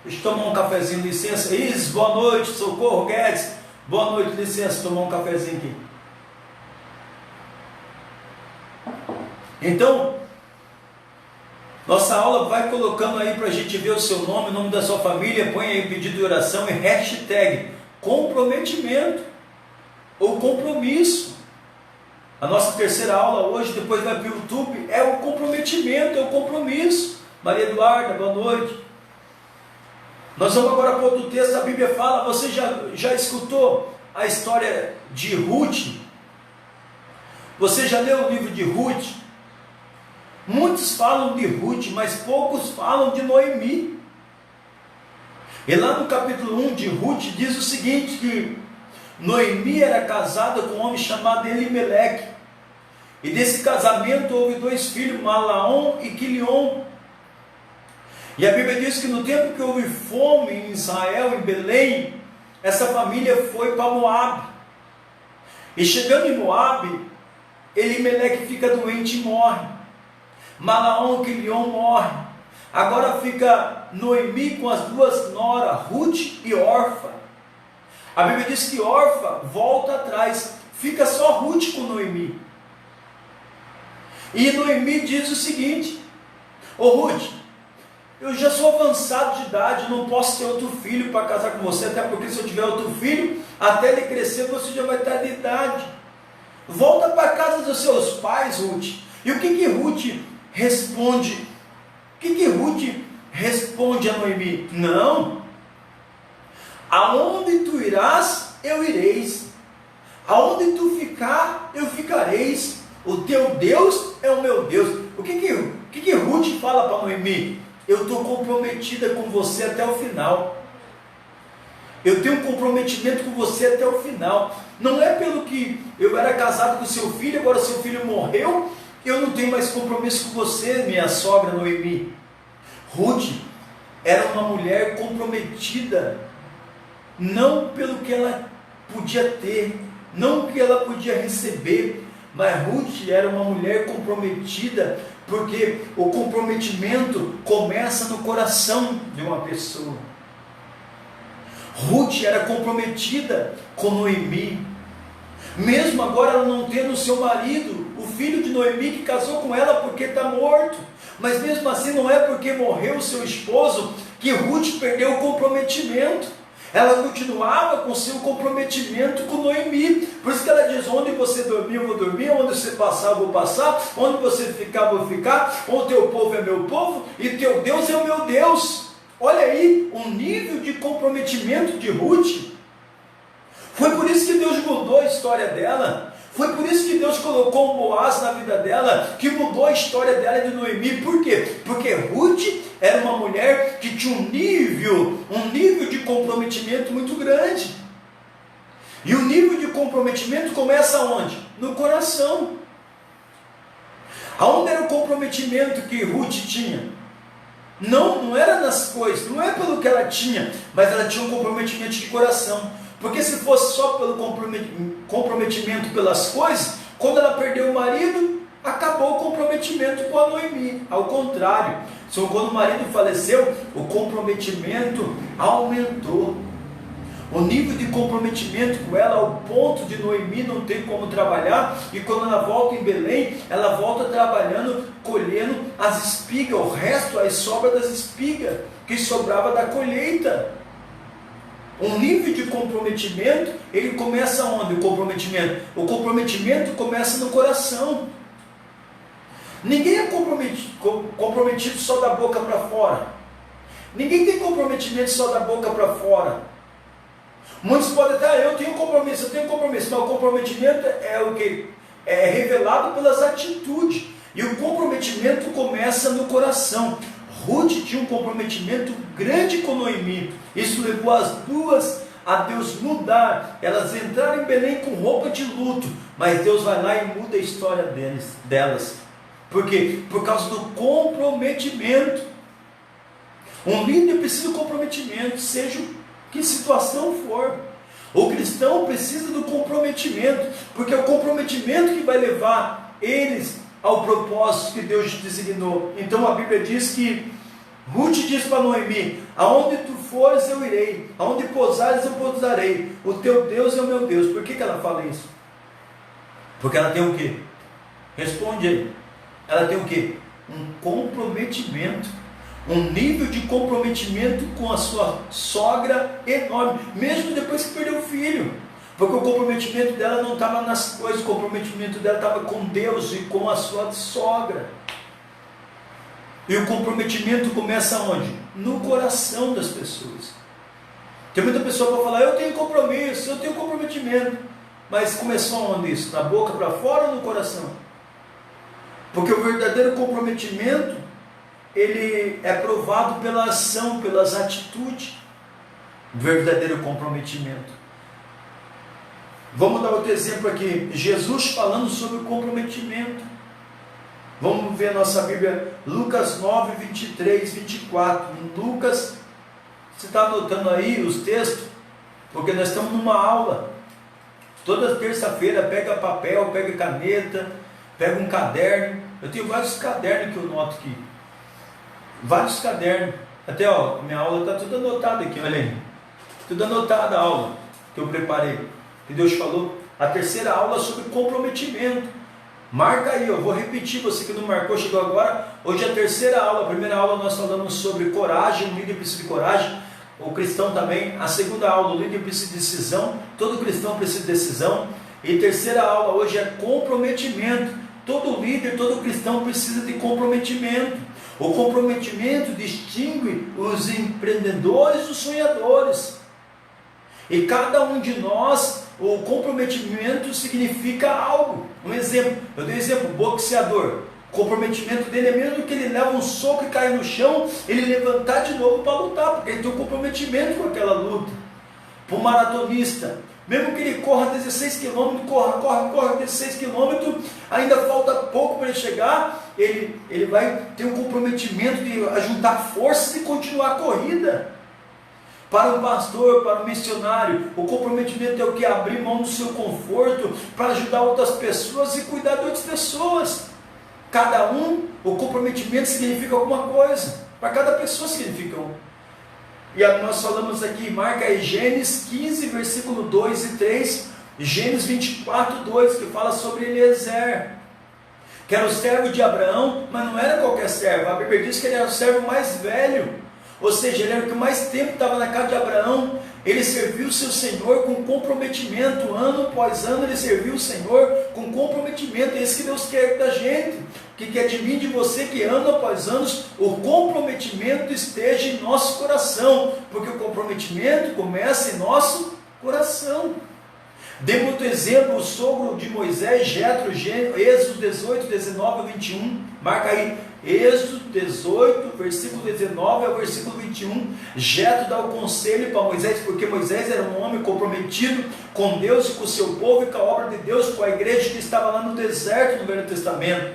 Deixa eu tomar um cafezinho, licença. Isis, boa noite. Socorro Guedes, boa noite, licença, tomar um cafezinho aqui. Então, nossa aula vai colocando aí para a gente ver o seu nome, o nome da sua família, põe aí pedido de oração e hashtag comprometimento ou compromisso. A nossa terceira aula hoje, depois vai para o YouTube, é o comprometimento, é o compromisso. Maria Eduarda, boa noite. Nós vamos agora para outro texto. A Bíblia fala, você já escutou a história de Ruth? Você já leu o livro de Ruth? Muitos falam de Ruth, mas poucos falam de Noemi. E lá no capítulo 1 de Ruth diz o seguinte, que Noemi era casada com um homem chamado Elimeleque. E desse casamento houve 2 filhos, Malaom e Quilion. E a Bíblia diz que no tempo que houve fome em Israel, em Belém, essa família foi para Moabe. E chegando em Moabe, Elimeleque fica doente e morre. Malaom e Quilion morre. Agora fica Noemi com as 2 noras, Ruth e Orfa. A Bíblia diz que Orfa volta atrás, fica só Ruth com Noemi. E Noemi diz o seguinte: ô Ruth, eu já sou avançado de idade, não posso ter outro filho para casar com você, até porque se eu tiver outro filho, até ele crescer você já vai estar de idade. Volta para a casa dos seus pais, Ruth. E o que Ruth responde? O que Ruth responde a Noemi? Não. Aonde tu irás, eu ireis. Aonde tu ficar, eu ficareis. O teu Deus é o meu Deus. O que Ruth fala para Noemi? Eu estou comprometida com você até o final. Eu tenho um comprometimento com você até o final. Não é pelo que eu era casado com seu filho, agora seu filho morreu, eu não tenho mais compromisso com você, minha sogra Noemi. Ruth era uma mulher comprometida, não pelo que ela podia ter, não o que ela podia receber, mas Ruth era uma mulher comprometida, porque o comprometimento começa no coração de uma pessoa. Ruth era comprometida com Noemi, mesmo agora ela não tendo o seu marido, o filho de Noemi que casou com ela porque está morto, mas mesmo assim não é porque morreu o seu esposo que Ruth perdeu o comprometimento. Ela continuava com seu comprometimento com Noemi. Por isso que ela diz: onde você dormir, eu vou dormir, onde você passar, eu vou passar, onde você ficar, eu vou ficar, o teu povo é meu povo, e teu Deus é o meu Deus. Olha aí o nível de comprometimento de Ruth. Foi por isso que Deus mudou a história dela. Foi por isso que Deus colocou um Boaz na vida dela, que mudou a história dela e de Noemi. Por quê? Porque Ruth era uma mulher que tinha um nível de comprometimento muito grande. E o nível de comprometimento começa onde? No coração. Aonde era o comprometimento que Ruth tinha? Não era nas coisas, não é pelo que ela tinha, mas ela tinha um comprometimento de coração. Porque se fosse só pelo comprometimento pelas coisas, quando ela perdeu o marido, acabou o comprometimento com a Noemi. Ao contrário, só quando o marido faleceu, o comprometimento aumentou. O nível de comprometimento com ela, ao ponto de Noemi não ter como trabalhar, e quando ela volta em Belém, ela volta trabalhando, colhendo as espigas, o resto, as sobras das espigas, que sobrava da colheita. Um nível de comprometimento, ele começa onde? O comprometimento começa no coração. Ninguém é comprometido só da boca para fora. Ninguém tem comprometimento só da boca para fora. Muitos podem dizer, eu tenho compromisso, mas o comprometimento é o que? É revelado pelas atitudes. E o comprometimento começa no coração. Ruth tinha um comprometimento grande com Noemi. Isso levou as duas a Deus mudar. Elas entraram em Belém com roupa de luto, mas Deus vai lá e muda a história delas. Por quê? Por causa do comprometimento. Um líder precisa de comprometimento, seja que situação for. O cristão precisa do comprometimento, porque é o comprometimento que vai levar eles ao propósito que Deus designou. Então a Bíblia diz que Ruth diz para Noemi: aonde tu fores eu irei, aonde pousares eu pousarei, o teu Deus é o meu Deus. Por que ela fala isso? Porque ela tem o quê? Responde aí. Ela tem o quê? Um comprometimento. Um nível de comprometimento com a sua sogra enorme, mesmo depois que perdeu o filho, porque o comprometimento dela não estava nas coisas, o comprometimento dela estava com Deus e com a sua sogra. E o comprometimento começa onde? No coração das pessoas. Tem muita pessoa para falar, eu tenho compromisso, eu tenho comprometimento, mas começou onde isso? Na boca para fora ou no coração? Porque o verdadeiro comprometimento, ele é provado pela ação, pelas atitudes. Verdadeiro comprometimento. Vamos dar outro exemplo aqui. Jesus falando sobre comprometimento. Vamos ver a nossa Bíblia, Lucas 9, 23, 24. Lucas, você está anotando aí os textos? Porque nós estamos numa aula. Toda terça-feira pega papel, pega caneta, pega um caderno. Eu tenho vários cadernos que eu noto aqui. Vários cadernos, até minha aula está tudo anotada aqui, olha aí, tudo anotada a aula que eu preparei, que Deus falou, a terceira aula sobre comprometimento. Marca aí, eu vou repetir, você que não marcou, chegou agora. Hoje é a terceira aula. A primeira aula nós falamos sobre coragem, o líder precisa de coragem, o cristão também. A segunda aula, o líder precisa de decisão, todo cristão precisa de decisão. E a terceira aula hoje é comprometimento. Todo líder, todo cristão precisa de comprometimento. O comprometimento distingue os empreendedores dos sonhadores. E cada um de nós, o comprometimento significa algo. Um exemplo, eu dei um exemplo, boxeador. O comprometimento dele é mesmo que ele leva um soco e cai no chão, ele levantar de novo para lutar, porque ele tem um comprometimento com aquela luta. Para o maratonista, mesmo que ele corra 16 km, corra 16 km, ainda falta pouco para ele chegar, ele vai ter um comprometimento de juntar forças e continuar a corrida. Para um pastor, para um missionário, o comprometimento é o que? Abrir mão do seu conforto para ajudar outras pessoas e cuidar de outras pessoas. Cada um, o comprometimento significa alguma coisa, para cada pessoa significa um. E nós falamos aqui, marca aí Gênesis 15, versículo 2 e 3, Gênesis 24, 2, que fala sobre Eliezer, que era o servo de Abraão, mas não era qualquer servo. A Bíblia diz que ele era o servo mais velho, ou seja, ele era o que mais tempo estava na casa de Abraão. Ele serviu o seu Senhor com comprometimento, ano após ano ele serviu o Senhor com comprometimento. É isso que Deus quer da gente, que quer de mim e de você, que ano após ano o comprometimento esteja em nosso coração, porque o comprometimento começa em nosso coração. Demos outro exemplo, o sogro de Moisés, Jetro, Êxodo 18, 19 a 21, marca aí, Êxodo 18, versículo 19 ao versículo 21, Jetro dá o conselho para Moisés, porque Moisés era um homem comprometido com Deus e com o seu povo e com a obra de Deus, com a igreja que estava lá no deserto no Velho Testamento.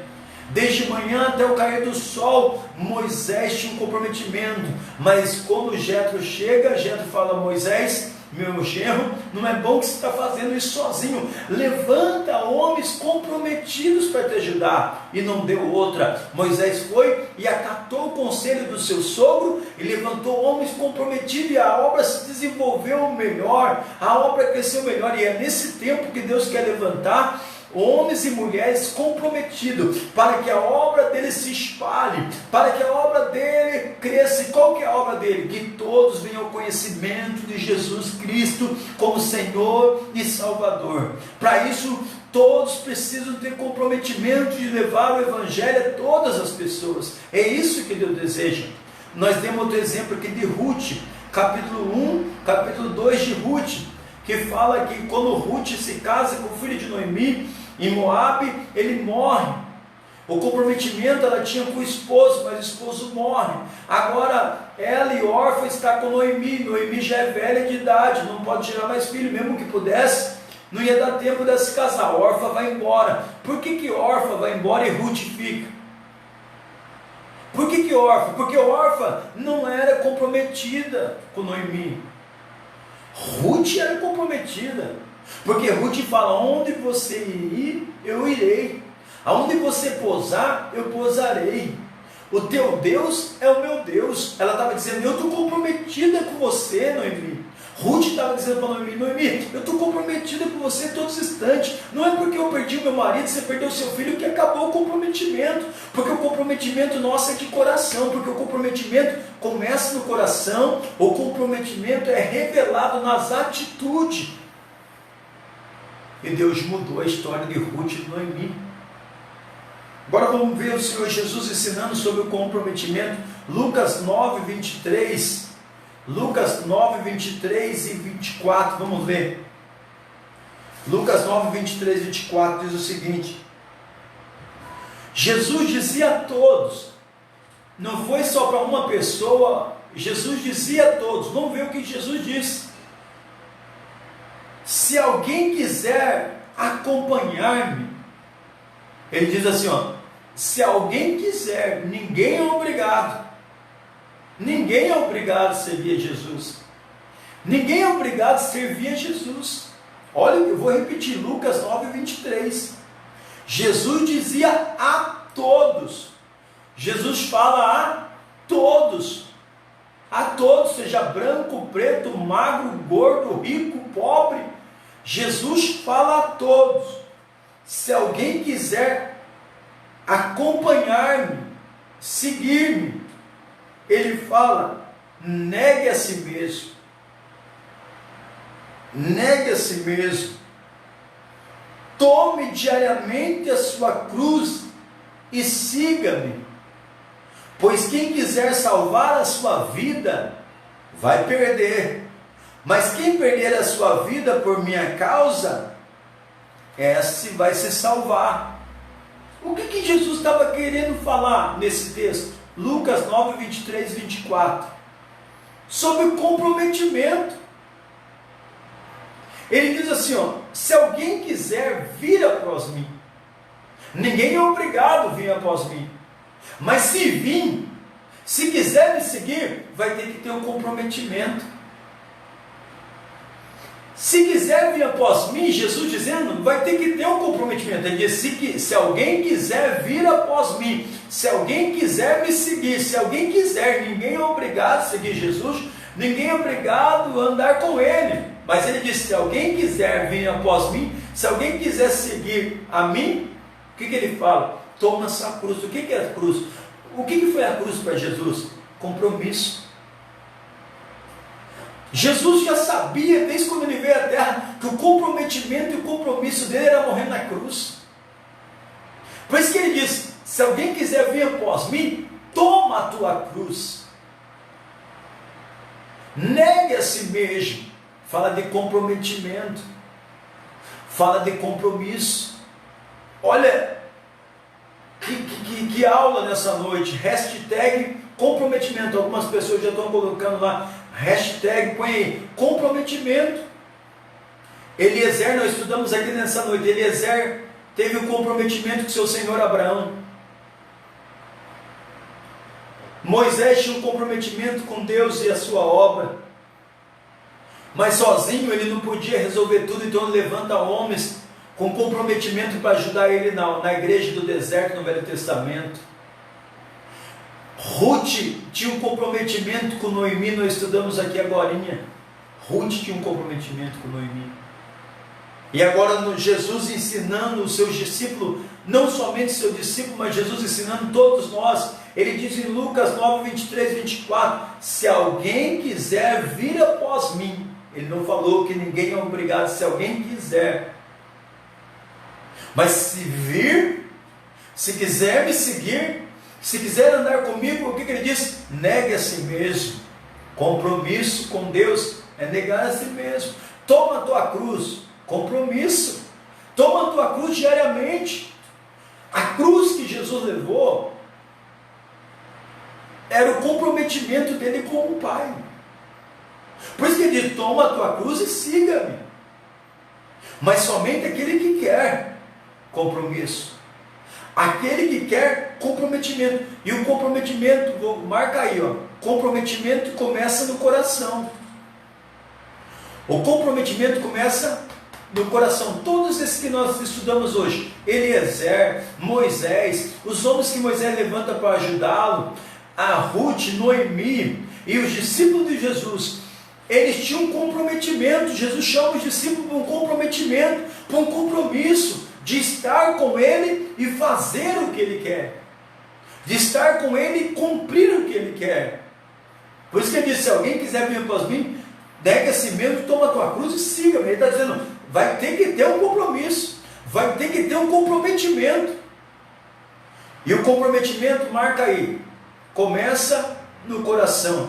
Desde manhã até o cair do sol, Moisés tinha um comprometimento, mas quando Jetro chega, Jetro fala: Moisés, meu genro, não é bom que você está fazendo isso sozinho. Levanta homens comprometidos para te ajudar. E não deu outra. Moisés foi e acatou o conselho do seu sogro e levantou homens comprometidos, e a obra se desenvolveu melhor, a obra cresceu melhor. E é nesse tempo que Deus quer levantar homens e mulheres comprometidos, para que a obra dele se espalhe, para que a obra dele cresça. E qual que é a obra dele? Que todos venham ao conhecimento de Jesus Cristo como Senhor e Salvador. Para isso, todos precisam ter comprometimento de levar o Evangelho a todas as pessoas. É isso que Deus deseja. Nós temos outro exemplo aqui de Ruth, capítulo 1, capítulo 2 de Ruth, que fala que quando Ruth se casa com o filho de Noemi, em Moabe, ele morre. O comprometimento ela tinha com o esposo, mas o esposo morre. Agora ela e órfã está com Noemi. Noemi já é velha de idade, não pode tirar mais filho, mesmo que pudesse, não ia dar tempo de se casar. A órfã vai embora. Por que órfã vai embora e Ruth fica? Por que órfã? Porque órfã não era comprometida com Noemi. Ruth era comprometida. Porque Ruth fala: onde você ir, eu irei. Aonde você pousar, eu pousarei. O teu Deus é o meu Deus. Ela estava dizendo: eu estou comprometida com você, Noemi. Ruth estava dizendo para Noemi: Noemi, eu estou comprometida com você todos os instantes. Não é porque eu perdi o meu marido, você perdeu o seu filho, que acabou o comprometimento. Porque o comprometimento nosso é de coração. Porque o comprometimento começa no coração. O comprometimento é revelado nas atitudes. E Deus mudou a história de Ruth e de Noemi. Agora vamos ver o Senhor Jesus ensinando sobre o comprometimento. Lucas 9, 23. Lucas 9, 23 e 24. Vamos ver. Lucas 9, 23 e 24 diz o seguinte: Jesus dizia a todos, não foi só para uma pessoa, Jesus dizia a todos. Vamos ver o que Jesus disse. Se alguém quiser acompanhar-me, ele diz assim, ó: se alguém quiser, ninguém é obrigado. Ninguém é obrigado a servir a Jesus. Ninguém é obrigado a servir a Jesus. Olha, eu vou repetir, Lucas 9, 23. Jesus dizia a todos. Jesus fala a todos. A todos, seja branco, preto, magro, gordo, rico, pobre. Jesus fala a todos. Se alguém quiser acompanhar-me, seguir-me, ele fala: negue a si mesmo. Negue a si mesmo. Tome diariamente a sua cruz e siga-me. Pois quem quiser salvar a sua vida, vai perder. Mas quem perder a sua vida por minha causa, esse vai se salvar. O que Jesus estava querendo falar nesse texto? Lucas 9, 23 e 24. Sobre o comprometimento. Ele diz assim, ó: se alguém quiser vir após mim, ninguém é obrigado a vir após mim. Mas se vir, se quiser me seguir, vai ter que ter um comprometimento. Se quiser vir após mim, Jesus dizendo, vai ter que ter um comprometimento. Ele diz: se alguém quiser vir após mim, se alguém quiser me seguir, se alguém quiser, ninguém é obrigado a seguir Jesus, ninguém é obrigado a andar com Ele. Mas Ele diz: se alguém quiser vir após mim, se alguém quiser seguir a mim, o que Ele fala? Toma essa cruz. O que é a cruz? O que foi a cruz para Jesus? Compromisso. Jesus já sabia, desde quando ele veio à terra, que o comprometimento e o compromisso dele era morrer na cruz. Por isso que ele diz: se alguém quiser vir após mim, toma a tua cruz. Negue a si mesmo. Fala de comprometimento. Fala de compromisso. Olha, que aula nessa noite. Hashtag comprometimento. Algumas pessoas já estão colocando lá. Hashtag, põe aí, comprometimento. Eliezer, nós estudamos aqui nessa noite. Eliezer teve um comprometimento com seu senhor Abraão. Moisés tinha um comprometimento com Deus e a sua obra. Mas sozinho ele não podia resolver tudo, então ele levanta homens com comprometimento para ajudar ele na igreja do deserto no Velho Testamento. Ruth tinha um comprometimento com Noemi, nós estudamos aqui agorinha. Ruth tinha um comprometimento com Noemi. E agora Jesus ensinando os seus discípulos, não somente seu discípulo, mas Jesus ensinando todos nós. Ele diz em Lucas 9, 23, 24, se alguém quiser vir após mim, ele não falou que ninguém é obrigado, se alguém quiser, mas se vir, se quiser me seguir, se quiser andar comigo, o que ele diz? Negue a si mesmo. Compromisso com Deus é negar a si mesmo. Toma a tua cruz, compromisso. Toma a tua cruz diariamente. A cruz que Jesus levou era o comprometimento dele com o Pai. Por isso que ele diz, toma a tua cruz e siga-me. Mas somente aquele que quer compromisso. Aquele que quer comprometimento. E o comprometimento, marca aí, ó, comprometimento começa no coração. O comprometimento começa no coração. Todos esses que nós estudamos hoje, Eliezer, Moisés, os homens que Moisés levanta para ajudá-lo, a Ruth, Noemi e os discípulos de Jesus, eles tinham um comprometimento. Jesus chama os discípulos para um comprometimento, para um compromisso de estar com ele e fazer o que ele quer, de estar com ele e cumprir o que ele quer. Por isso que ele disse, se alguém quiser vir após mim, negue a si mesmo, toma a tua cruz e siga-me. Ele está dizendo, vai ter que ter um compromisso, vai ter que ter um comprometimento. E o comprometimento, marca aí, começa no coração.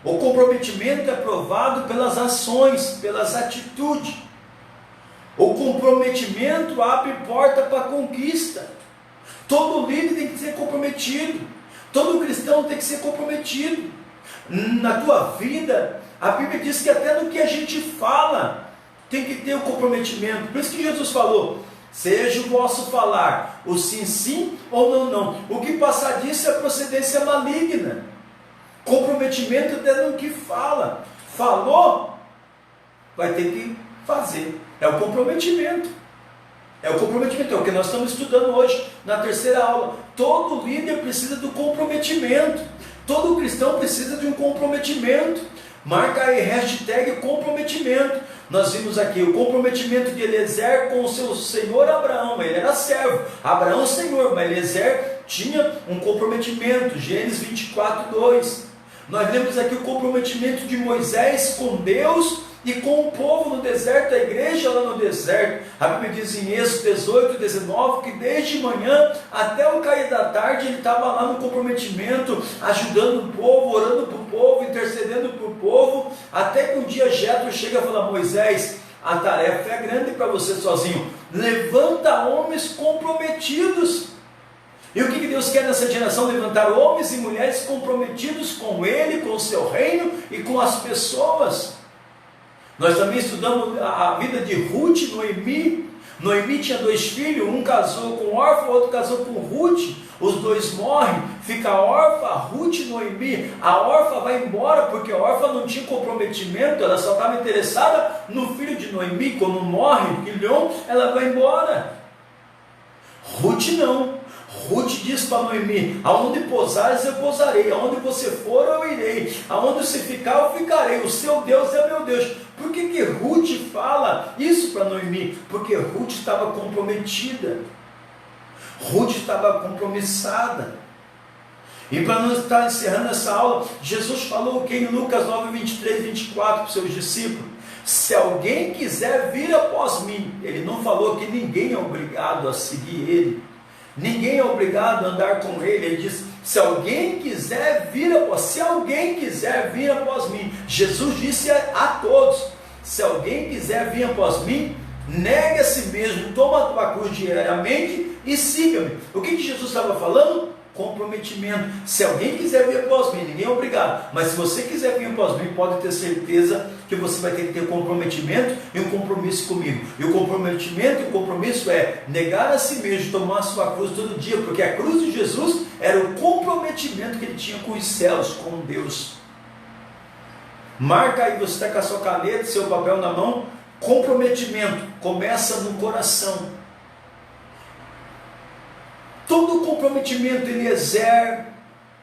O comprometimento é provado pelas ações, pelas atitudes. O comprometimento abre porta para a conquista. Todo líder tem que ser comprometido. Todo cristão tem que ser comprometido. Na tua vida, a Bíblia diz que até no que a gente fala, tem que ter o comprometimento. Por isso que Jesus falou, seja o vosso falar, o sim, sim ou não, não. O que passar disso é procedência maligna. Comprometimento até no que fala. Falou, vai ter que fazer. É o comprometimento. É o comprometimento. É o que nós estamos estudando hoje na terceira aula. Todo líder precisa do comprometimento. Todo cristão precisa de um comprometimento. Marca aí, hashtag comprometimento. Nós vimos aqui o comprometimento de Eliezer com o seu senhor Abraão. Ele era servo. Abraão senhor, mas Eliezer tinha um comprometimento. Gênesis 24, 2. Nós lemos aqui o comprometimento de Moisés com Deus e com o povo no deserto, a igreja lá no deserto. A Bíblia diz em Êxodo 18, 19, que desde manhã até o cair da tarde ele estava lá no comprometimento, ajudando o povo, orando para o povo, intercedendo para o povo, até que um dia Jetro chega e fala, Moisés, a tarefa é grande para você sozinho, levanta homens comprometidos. E o que Deus quer nessa geração? Levantar homens e mulheres comprometidos com Ele, com o seu reino e com as pessoas. Nós também estudamos a vida de Ruth e Noemi. Noemi tinha 2 filhos, um casou com órfã, o outro casou com Ruth. Os 2 morrem, fica órfã, Ruth e Noemi. A órfã vai embora, porque a órfã não tinha comprometimento, ela só estava interessada no filho de Noemi. Quando morre o filhão, ela vai embora. Ruth não. Ruth diz para Noemi, aonde pousares eu pousarei, aonde você for eu irei, aonde você ficar eu ficarei, o seu Deus é meu Deus. Por que Ruth fala isso para Noemi? Porque Ruth estava comprometida, Ruth estava compromissada. E para nós estar encerrando essa aula, Jesus falou o que em Lucas 9, 23, 24 para os seus discípulos? Se alguém quiser vir após mim, ele não falou que ninguém é obrigado a seguir ele, ninguém é obrigado a andar com ele. Ele diz, se alguém quiser vir após mim, Jesus disse a todos, se alguém quiser vir após mim, negue a si mesmo, toma a tua cruz diariamente e siga-me. O que Jesus estava falando? Comprometimento. Se alguém quiser vir após mim, ninguém é obrigado, mas se você quiser vir após mim, pode ter certeza que você vai ter que ter comprometimento e um compromisso comigo. E o comprometimento e o compromisso é negar a si mesmo, tomar a sua cruz todo dia, porque a cruz de Jesus era o comprometimento que ele tinha com os céus, com Deus. Marca aí, você está com a sua caneta, seu papel na mão. Comprometimento começa no coração. Todo comprometimento, Eliezer,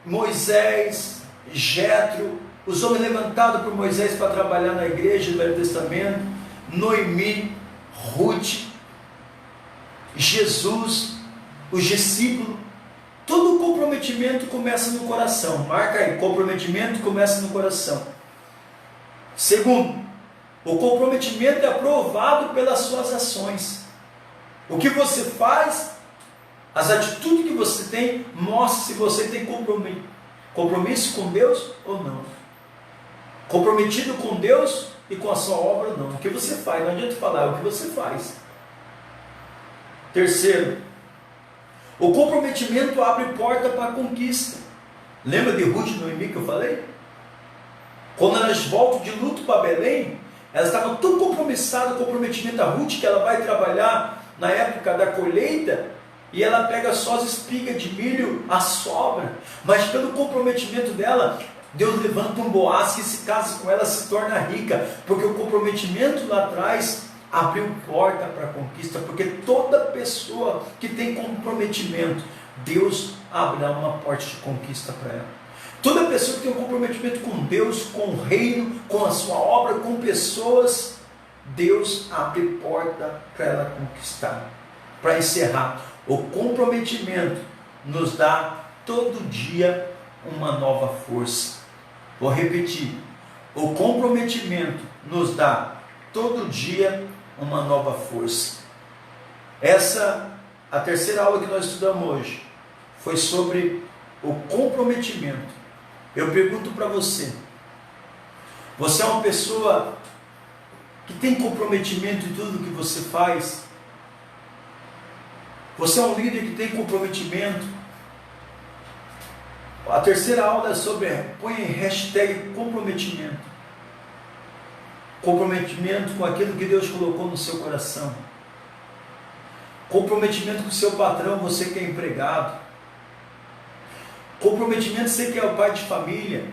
Moisés, Jetro, os homens levantados por Moisés para trabalhar na igreja do Velho Testamento, Noemi, Ruth, Jesus, os discípulos, todo comprometimento começa no coração. Marca aí, comprometimento começa no coração. Segundo, o comprometimento é aprovado pelas suas ações. O que você faz, as atitudes que você tem, mostra se você tem compromisso com Deus ou não. Comprometido com Deus e com a sua obra ou não. O que você faz, não adianta falar, é o que você faz. Terceiro, o comprometimento abre porta para a conquista. Lembra de Ruth e Noemi que eu falei? Quando elas voltam de luto para Belém, elas estavam tão compromissadas com o comprometimento da Ruth, que ela vai trabalhar na época da colheita, e ela pega só as espigas de milho, a sobra, mas pelo comprometimento dela, Deus levanta um Boaz que se casa com ela, se torna rica, porque o comprometimento lá atrás abriu porta para a conquista, porque toda pessoa que tem comprometimento, Deus abrirá uma porta de conquista para ela. Toda pessoa que tem um comprometimento com Deus, com o reino, com a sua obra, com pessoas, Deus abre porta para ela conquistar. Para encerrar, o comprometimento nos dá todo dia uma nova força. Vou repetir, o comprometimento nos dá todo dia uma nova força. A terceira aula que nós estudamos hoje, foi sobre o comprometimento. Eu pergunto para você, você é uma pessoa que tem comprometimento em tudo que você faz? Você é um líder que tem comprometimento? A terceira aula é sobre, põe em hashtag comprometimento. Comprometimento com aquilo que Deus colocou no seu coração. Comprometimento com o seu patrão, você que é empregado. Comprometimento, você que é o pai de família.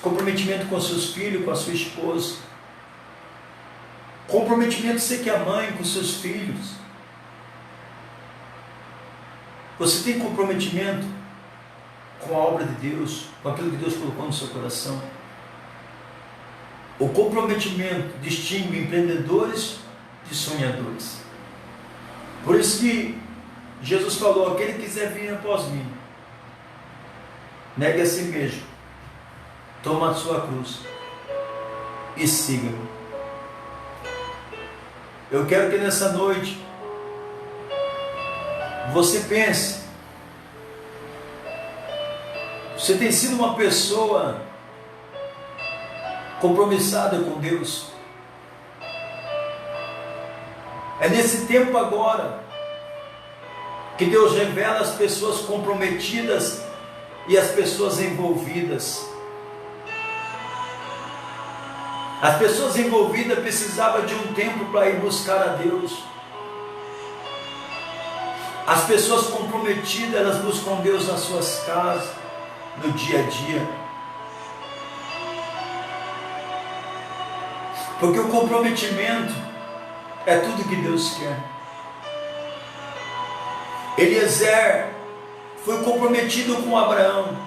Comprometimento com seus filhos, com a sua esposa. Comprometimento, você que é mãe, com seus filhos. Você tem comprometimento com a obra de Deus, com aquilo que Deus colocou no seu coração. O comprometimento distingue empreendedores de sonhadores. Por isso que Jesus falou, aquele que quiser vir após mim, negue a si mesmo, toma a sua cruz e siga-me. Eu quero que nessa noite você pense, você tem sido uma pessoa compromissada com Deus? É nesse tempo agora que Deus revela as pessoas comprometidas e as pessoas envolvidas. As pessoas envolvidas precisavam de um tempo para ir buscar a Deus. As pessoas comprometidas, elas buscam Deus nas suas casas, no dia a dia. Porque o comprometimento é tudo que Deus quer. Eliezer foi comprometido com Abraão.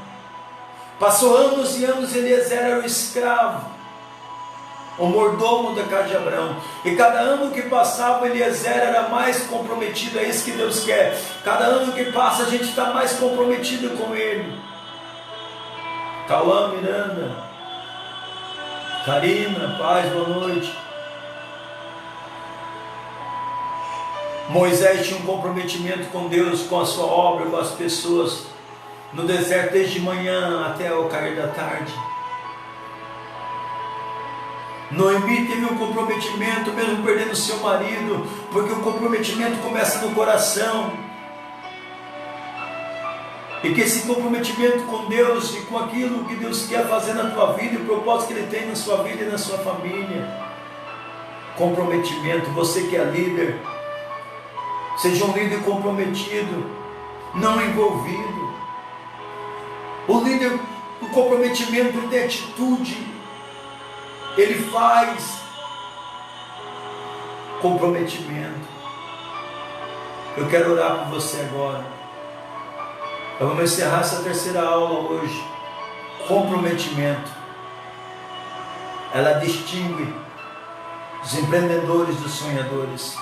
Passou anos e anos, Eliezer era o escravo, o mordomo da casa de Abraão. E cada ano que passava, Eliezer era mais comprometido. É isso que Deus quer. Cada ano que passa, a gente está mais comprometido com Ele. Cauã, Miranda, Karina, paz, boa noite. Moisés tinha um comprometimento com Deus, com a sua obra, com as pessoas, no deserto desde manhã até o cair da tarde. Noemi teve um comprometimento, mesmo perdendo seu marido, porque o comprometimento começa no coração. E que esse comprometimento com Deus e com aquilo que Deus quer fazer na tua vida, e o propósito que Ele tem na sua vida e na sua família. Comprometimento, você que é líder, seja um líder comprometido, não envolvido. O líder, o comprometimento tem atitude, ele faz comprometimento. Eu quero orar por você agora. Então vamos encerrar essa terceira aula hoje. Comprometimento. Ela distingue os empreendedores dos sonhadores.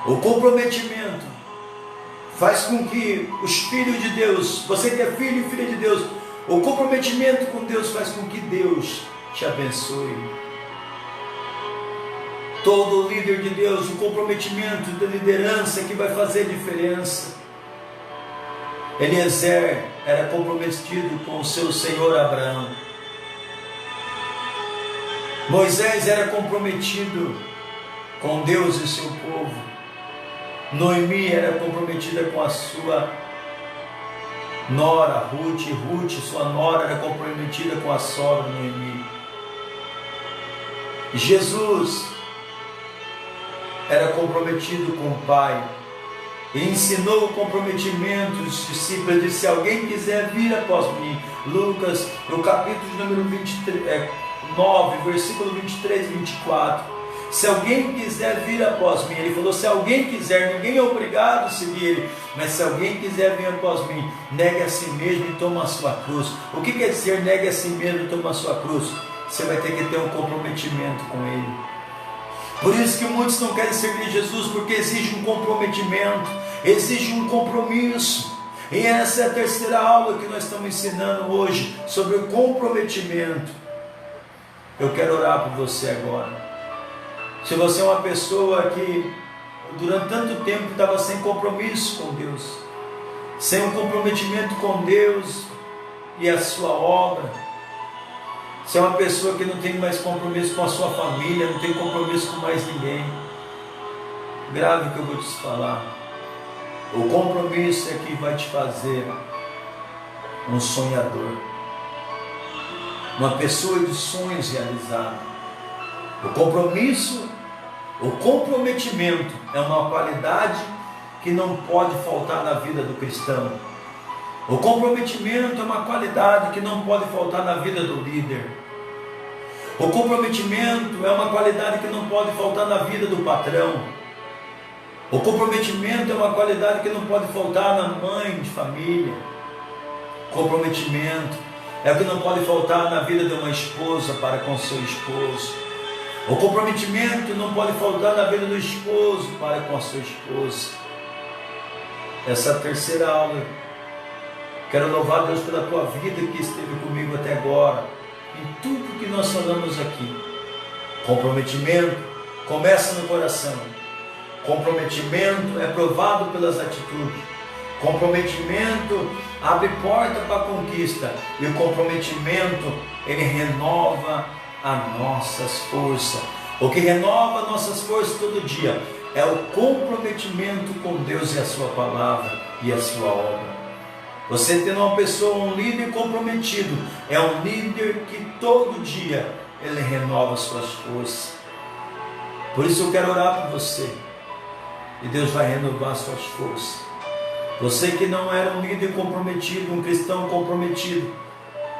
O comprometimento faz com que os filhos de Deus, você que é filho e filha de Deus, o comprometimento com Deus faz com que Deus te abençoe. Todo líder de Deus, o comprometimento da liderança que vai fazer diferença. Eliezer era comprometido com o seu senhor Abraão. Moisés era comprometido com Deus e seu povo. Noemi era comprometida com a sua nora Ruth, e Ruth, sua nora, era comprometida com a sogra Noemi. Jesus era comprometido com o Pai e ensinou o comprometimento dos discípulos. Disse: se alguém quiser vir após mim, Lucas, no capítulo número 9, versículo 23 e 24. Se alguém quiser vir após mim, ele falou: se alguém quiser, ninguém é obrigado a seguir ele, mas se alguém quiser vir após mim, negue a si mesmo e toma a sua cruz. O que quer dizer negue a si mesmo e toma a sua cruz? Você vai ter que ter um comprometimento com ele. Por isso que muitos não querem servir Jesus, porque exige um comprometimento, exige um compromisso. E essa é a terceira aula que nós estamos ensinando hoje, sobre o comprometimento. Eu quero orar por você agora. Se você é uma pessoa que durante tanto tempo estava sem compromisso com Deus, sem um comprometimento com Deus e a sua obra, se é uma pessoa que não tem mais compromisso com a sua família, não tem compromisso com mais ninguém, grave o que eu vou te falar. O compromisso é que vai te fazer um sonhador, uma pessoa de sonhos realizados. O compromisso, o comprometimento é uma qualidade que não pode faltar na vida do cristão. O comprometimento é uma qualidade que não pode faltar na vida do líder. O comprometimento é uma qualidade que não pode faltar na vida do patrão. O comprometimento é uma qualidade que não pode faltar na mãe de família. Comprometimento é o que não pode faltar na vida de uma esposa para com seu esposo. O comprometimento não pode faltar na vida do esposo para com a sua esposa. Essa é a terceira aula. Quero louvar a Deus pela tua vida que esteve comigo até agora, em tudo que nós falamos aqui. Comprometimento começa no coração. Comprometimento é provado pelas atitudes. Comprometimento abre porta para a conquista. E o comprometimento, ele renova as nossas forças. O que renova nossas forças todo dia é o comprometimento com Deus e a sua palavra e a sua obra. Você tendo uma pessoa, um líder comprometido, é um líder que todo dia ele renova as suas forças. Por isso eu quero orar por você, e Deus vai renovar as suas forças. Você que não era um líder comprometido, um cristão comprometido,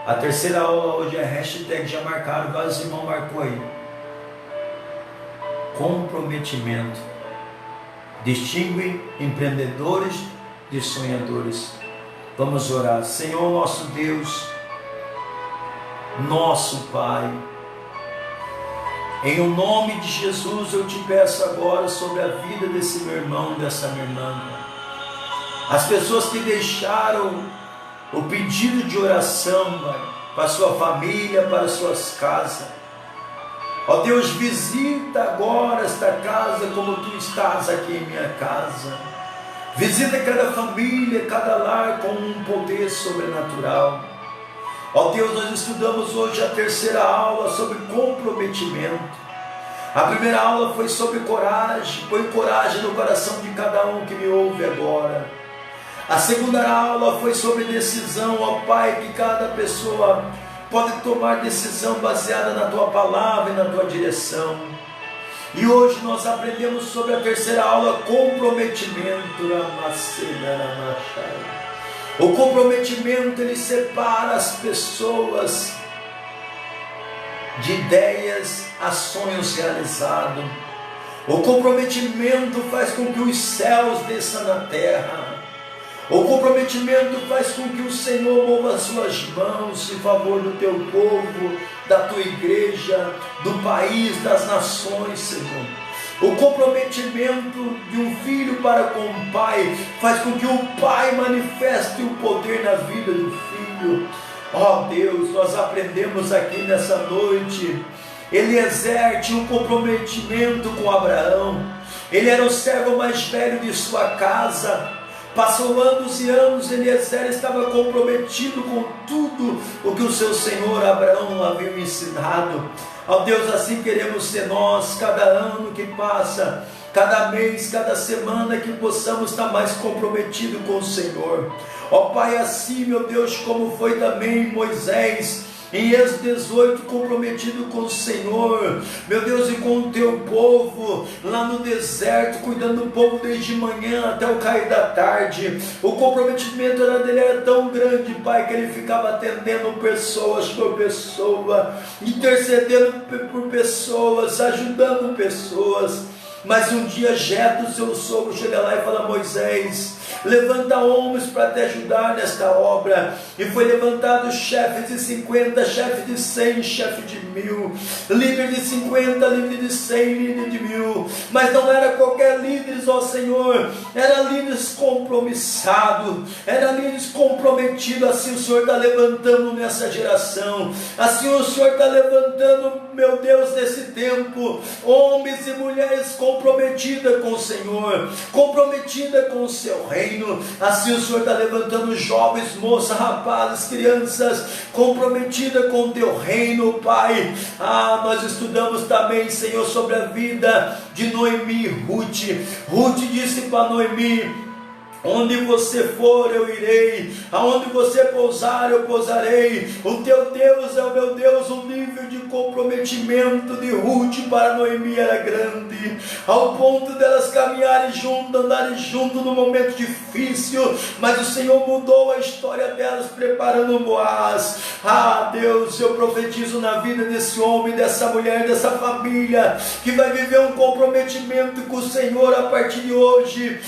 a terceira aula hoje é hashtag, já marcaram, vários irmãos marcou aí. Comprometimento distingue empreendedores de sonhadores. Vamos orar. Senhor nosso Deus, nosso Pai, em o nome de Jesus eu te peço agora sobre a vida desse meu irmão, dessa minha irmã, as pessoas que deixaram o pedido de oração, Pai, para sua família, para suas casas. Ó Deus, visita agora esta casa como tu estás aqui em minha casa. Visita cada família, cada lar com um poder sobrenatural. Ó Deus, nós estudamos hoje a terceira aula sobre comprometimento. A primeira aula foi sobre coragem. Põe coragem no coração de cada um que me ouve agora. A segunda aula foi sobre decisão, ó Pai, que cada pessoa pode tomar decisão baseada na Tua palavra e na Tua direção. E hoje nós aprendemos sobre a terceira aula, comprometimento. O comprometimento, ele separa as pessoas de ideias a sonhos realizados. O comprometimento faz com que os céus desçam na terra. O comprometimento faz com que o Senhor mova as suas mãos em favor do teu povo, da tua igreja, do país, das nações, Senhor. O comprometimento de um filho para com o pai faz com que o pai manifeste o poder na vida do filho. Ó Deus, nós aprendemos aqui nessa noite. Eliezer tinha um comprometimento com Abraão. Ele era o servo mais velho de sua casa. Passou anos e anos, Eliezer estava comprometido com tudo o que o seu senhor Abraão havia ensinado. Ó Deus, assim queremos ser nós, cada ano que passa, cada mês, cada semana, que possamos estar mais comprometidos com o Senhor. Ó Pai, assim, meu Deus, como foi também Moisés, em Êxodo 18, comprometido com o Senhor, meu Deus, e com o teu povo, lá no deserto, cuidando do povo desde manhã até o cair da tarde. O comprometimento dele era tão grande, Pai, que ele ficava atendendo pessoas por pessoa, intercedendo por pessoas, ajudando pessoas. Mas um dia Jetro, seu sogro, chega lá e fala: Moisés, levanta homens para te ajudar nesta obra. E foi levantado chefes de 50, chefe de 100, chefe de 1000, líder de 50, líder de 100, líder de 1000. Mas não era qualquer líderes, ó Senhor, era líderes compromissados, era líderes comprometidos. Assim o Senhor está levantando nessa geração, assim o Senhor está levantando, meu Deus, nesse tempo, homens e mulheres comprometida com o Senhor, comprometida com o seu reino. Assim o Senhor está levantando jovens, moças, rapazes, crianças, comprometida com o teu reino, Pai. Nós estudamos também, Senhor, sobre a vida de Noemi e Ruth. Ruth disse para Noemi: onde você for, eu irei. Aonde você pousar, eu pousarei. O teu Deus é o meu Deus. O nível de comprometimento de Ruth para Noemi era grande, ao ponto delas caminharem junto, andarem junto no momento difícil. Mas o Senhor mudou a história delas, preparando Boaz. Deus, eu profetizo na vida desse homem, dessa mulher, dessa família, que vai viver um comprometimento com o Senhor a partir de hoje.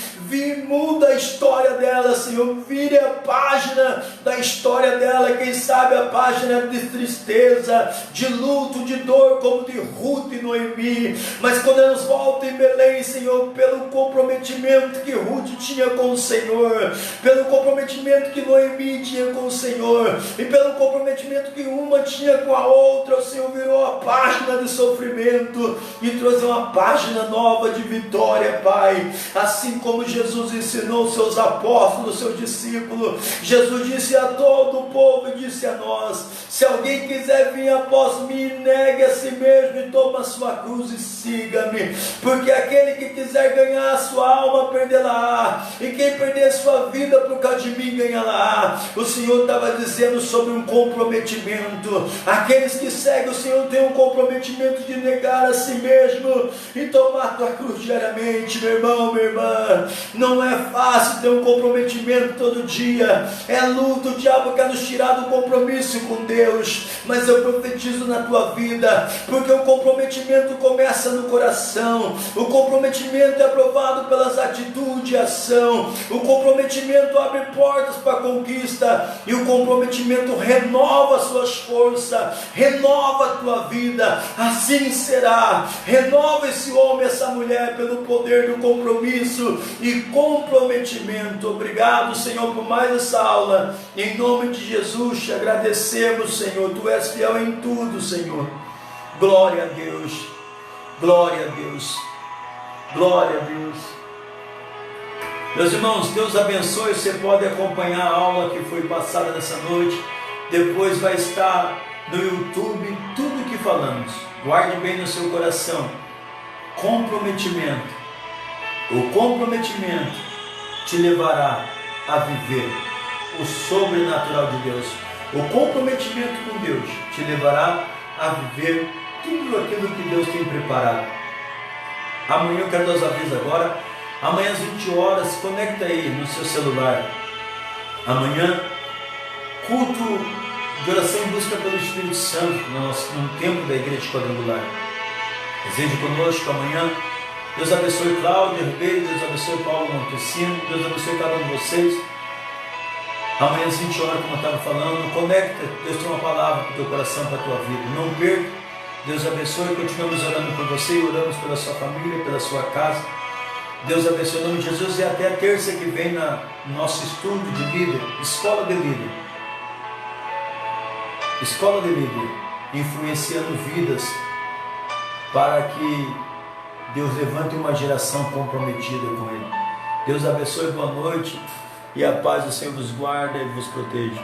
Muda a história dela, Senhor. Vire a página da história dela. Quem sabe a página de tristeza, de luto, de dor, como de Ruth e Noemi. Mas quando elas voltam em Belém, Senhor, pelo comprometimento que Ruth tinha com o Senhor, pelo comprometimento que Noemi tinha com o Senhor, e pelo comprometimento que uma tinha com a outra, o Senhor virou a página de sofrimento e trouxe uma página nova de vitória, Pai. Assim como Jesus ensinou seus apóstolos, seus discípulos, Jesus disse a todo o povo e disse a nós: se alguém quiser vir após mim, negue a si mesmo e toma a sua cruz e siga-me, porque aquele que quiser ganhar a sua alma, perdê-la-á, e quem perder sua vida por causa de mim, ganha-la-á. O Senhor estava dizendo sobre um comprometimento. Aqueles que seguem o Senhor têm um comprometimento de negar a si mesmo e tomar a tua cruz diariamente. Meu irmão, minha irmã, não é fácil ter um comprometimento todo dia. É luta, o diabo quer nos tirar do compromisso com Deus. Mas eu profetizo na tua vida, porque o comprometimento começa no coração. O comprometimento é provado pelas atitudes e ação. O comprometimento abre portas para a conquista, e o comprometimento renova as suas forças, renova a tua vida. Assim será. Renova esse homem, essa mulher, pelo poder do compromisso e comprometimento. Obrigado, Senhor, por mais essa aula. Em nome de Jesus te agradecemos, Senhor. Tu és fiel em tudo, Senhor. Glória a Deus. Glória a Deus. Glória a Deus. Meus irmãos, Deus abençoe. Você pode acompanhar a aula que foi passada nessa noite. Depois vai estar no YouTube tudo o que falamos. Guarde bem no seu coração. Comprometimento. O comprometimento te levará a viver o sobrenatural de Deus. O comprometimento com Deus te levará a viver tudo aquilo que Deus tem preparado. Amanhã eu quero dar os avisos agora. Amanhã às 20 horas, se conecta aí no seu celular. Amanhã, culto de oração em busca pelo Espírito Santo no tempo da igreja quadrangular. Desejo conosco amanhã. Deus abençoe Cláudia Ribeiro, Deus abençoe Paulo Montesino, Deus abençoe cada um de vocês. Amanhã às 20 horas, como eu estava falando, conecta, Deus tem uma palavra para o teu coração, para a tua vida. Não perca, Deus abençoe, continuamos orando por você e oramos pela sua família, pela sua casa. Deus abençoe em nome de Jesus e até a terça que vem no nosso estudo de líder, Escola de Líder. Escola de Líder, influenciando vidas para que Deus levante uma geração comprometida com Ele. Deus abençoe, boa noite e a paz do Senhor vos guarda e vos proteja.